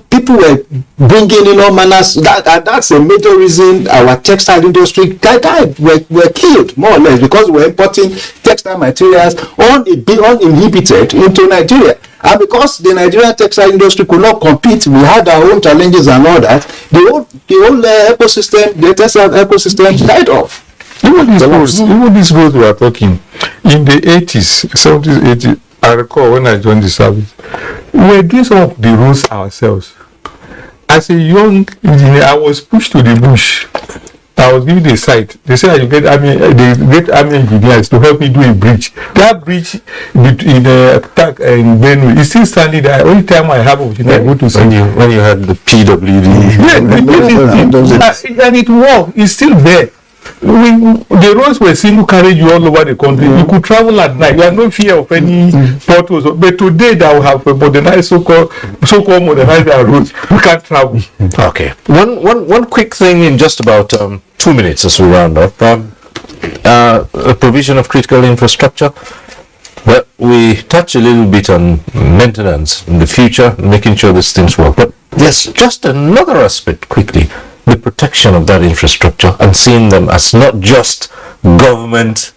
People were bringing in all manners. That's a major reason our textile industry were killed, more or less, because we were importing textile materials uninhibited into Nigeria. And because the Nigerian textile industry could not compete, we had our own challenges and all that. The whole ecosystem, the textile ecosystem died off. Even these roads we are talking, in the 80s, 70s, 80s, I recall when I joined the service, we were doing some of the roads ourselves. As a young engineer, I was pushed to the bush. I was given the site. They said you get army engineers to help me do a bridge. That bridge between Attack and Benue is still standing there. Only time I have opportunity, I go to see when you had the PWD. And it worked. It's still there. the roads were single carriage all over the country. You could travel at night. You have no fear of any potholes. But today that we have modernized so-called modernized roads, we can't travel. Okay. One quick thing in just about 2 minutes as we round up. A provision of critical infrastructure. Well, we touch a little bit on maintenance in the future, making sure these things work. But there's just another aspect quickly, the protection of that infrastructure and seeing them as not just government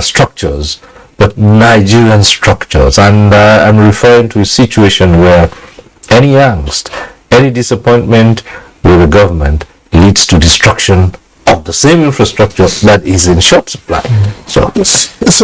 structures, but Nigerian structures. And I'm referring to a situation where any angst, any disappointment with the government leads to destruction of the same infrastructure that is in short supply. So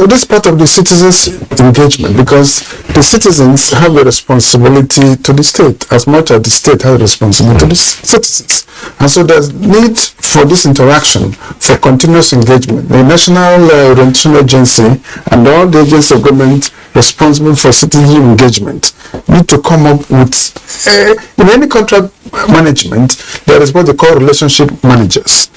this part of the citizens' engagement, because the citizens have a responsibility to the state as much as the state has a responsibility to the citizens. And so there's need for this interaction, for continuous engagement. The National Orientation Agency and all the agencies of government responsible for citizen engagement need to come up with, in any contract management, there is what they call relationship managers,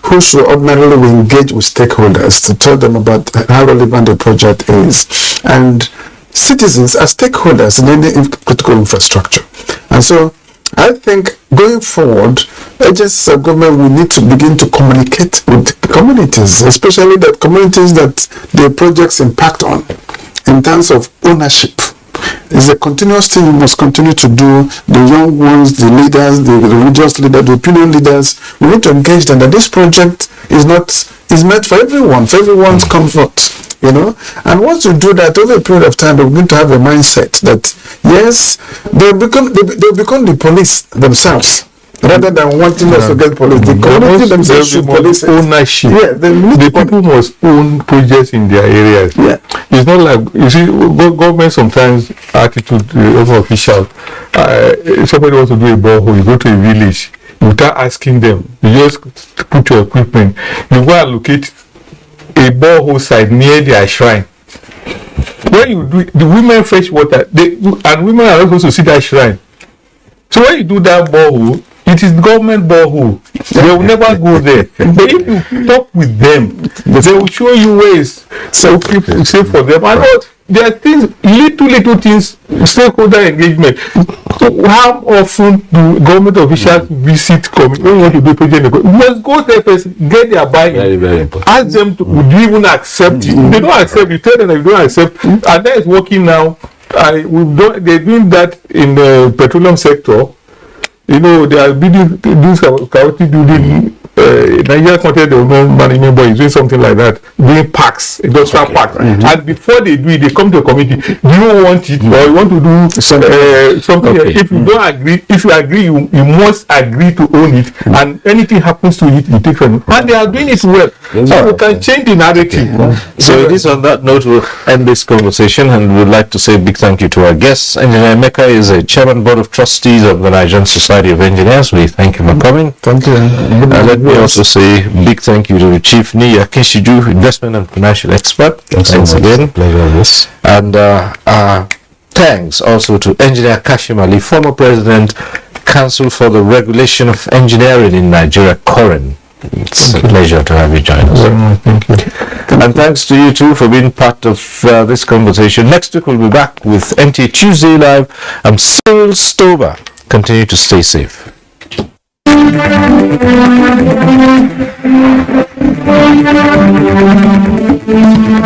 who should ordinarily engage with stakeholders to tell them about how relevant the project is. And citizens are stakeholders in any critical infrastructure. And so I think going forward, agencies of government will need to begin to communicate with communities, especially the communities that the projects impact on, in terms of ownership. It's a continuous thing you must continue to do. The young ones, the leaders, the religious leaders, the opinion leaders, we need to engage them that this project is meant for everyone, for everyone's comfort, you know. And once you do that, over a period of time, they're going to have a mindset that, yes, they'll become the police themselves. Rather than wanting us to get police, the community themselves should police ownership. Yeah, the people must own projects in their areas. Yeah. It's not like, you see, government sometimes attitude of officials. Somebody wants to do a borehole, you go to a village, without asking them, you just put your equipment, you go and locate a borehole site near their shrine. When you do, the women fetch water, and women are not supposed to see that shrine. So when you do that borehole, it is government borehole. They will never go there. But if you talk with them, they will show you ways so people safe for them. And there are things, little things, stakeholder engagement. So how often do government officials visit when you want to do a project? You must go there first, get their buy-in. Ask them, would you even accept it? If they don't accept, you tell them that you don't accept. And that is working now. They're doing that in the petroleum sector. You know, they are doing chaotic building. Nigeria content development management board is doing something like that, doing parks, industrial parks. And before they do it, they come to a committee. Do you want it, or you want to do something? If you don't agree, if you agree, you must agree to own it. And anything happens to it, you take from it. And they are doing it well. So we can change the narrative. So it is on that note we'll end this conversation, and we'd like to say a big thank you to our guests. Engineer Emeka is a chairman board of trustees of the Nigerian Society of Engineers. We thank you for coming. Thank you. Let me also say a big thank you to the Chief Niya Kishiju, investment and financial expert. Thanks again. Pleasure. And thanks also to Engineer Kashim Ali, former President, Council for the Regulation of Engineering in Nigeria, Koren. It's a pleasure to have you join us. Thank you. And thanks to you too for being part of this conversation. Next week we'll be back with NTA Tuesday Live. I'm Cyril Stober. Continue to stay safe. Thank you.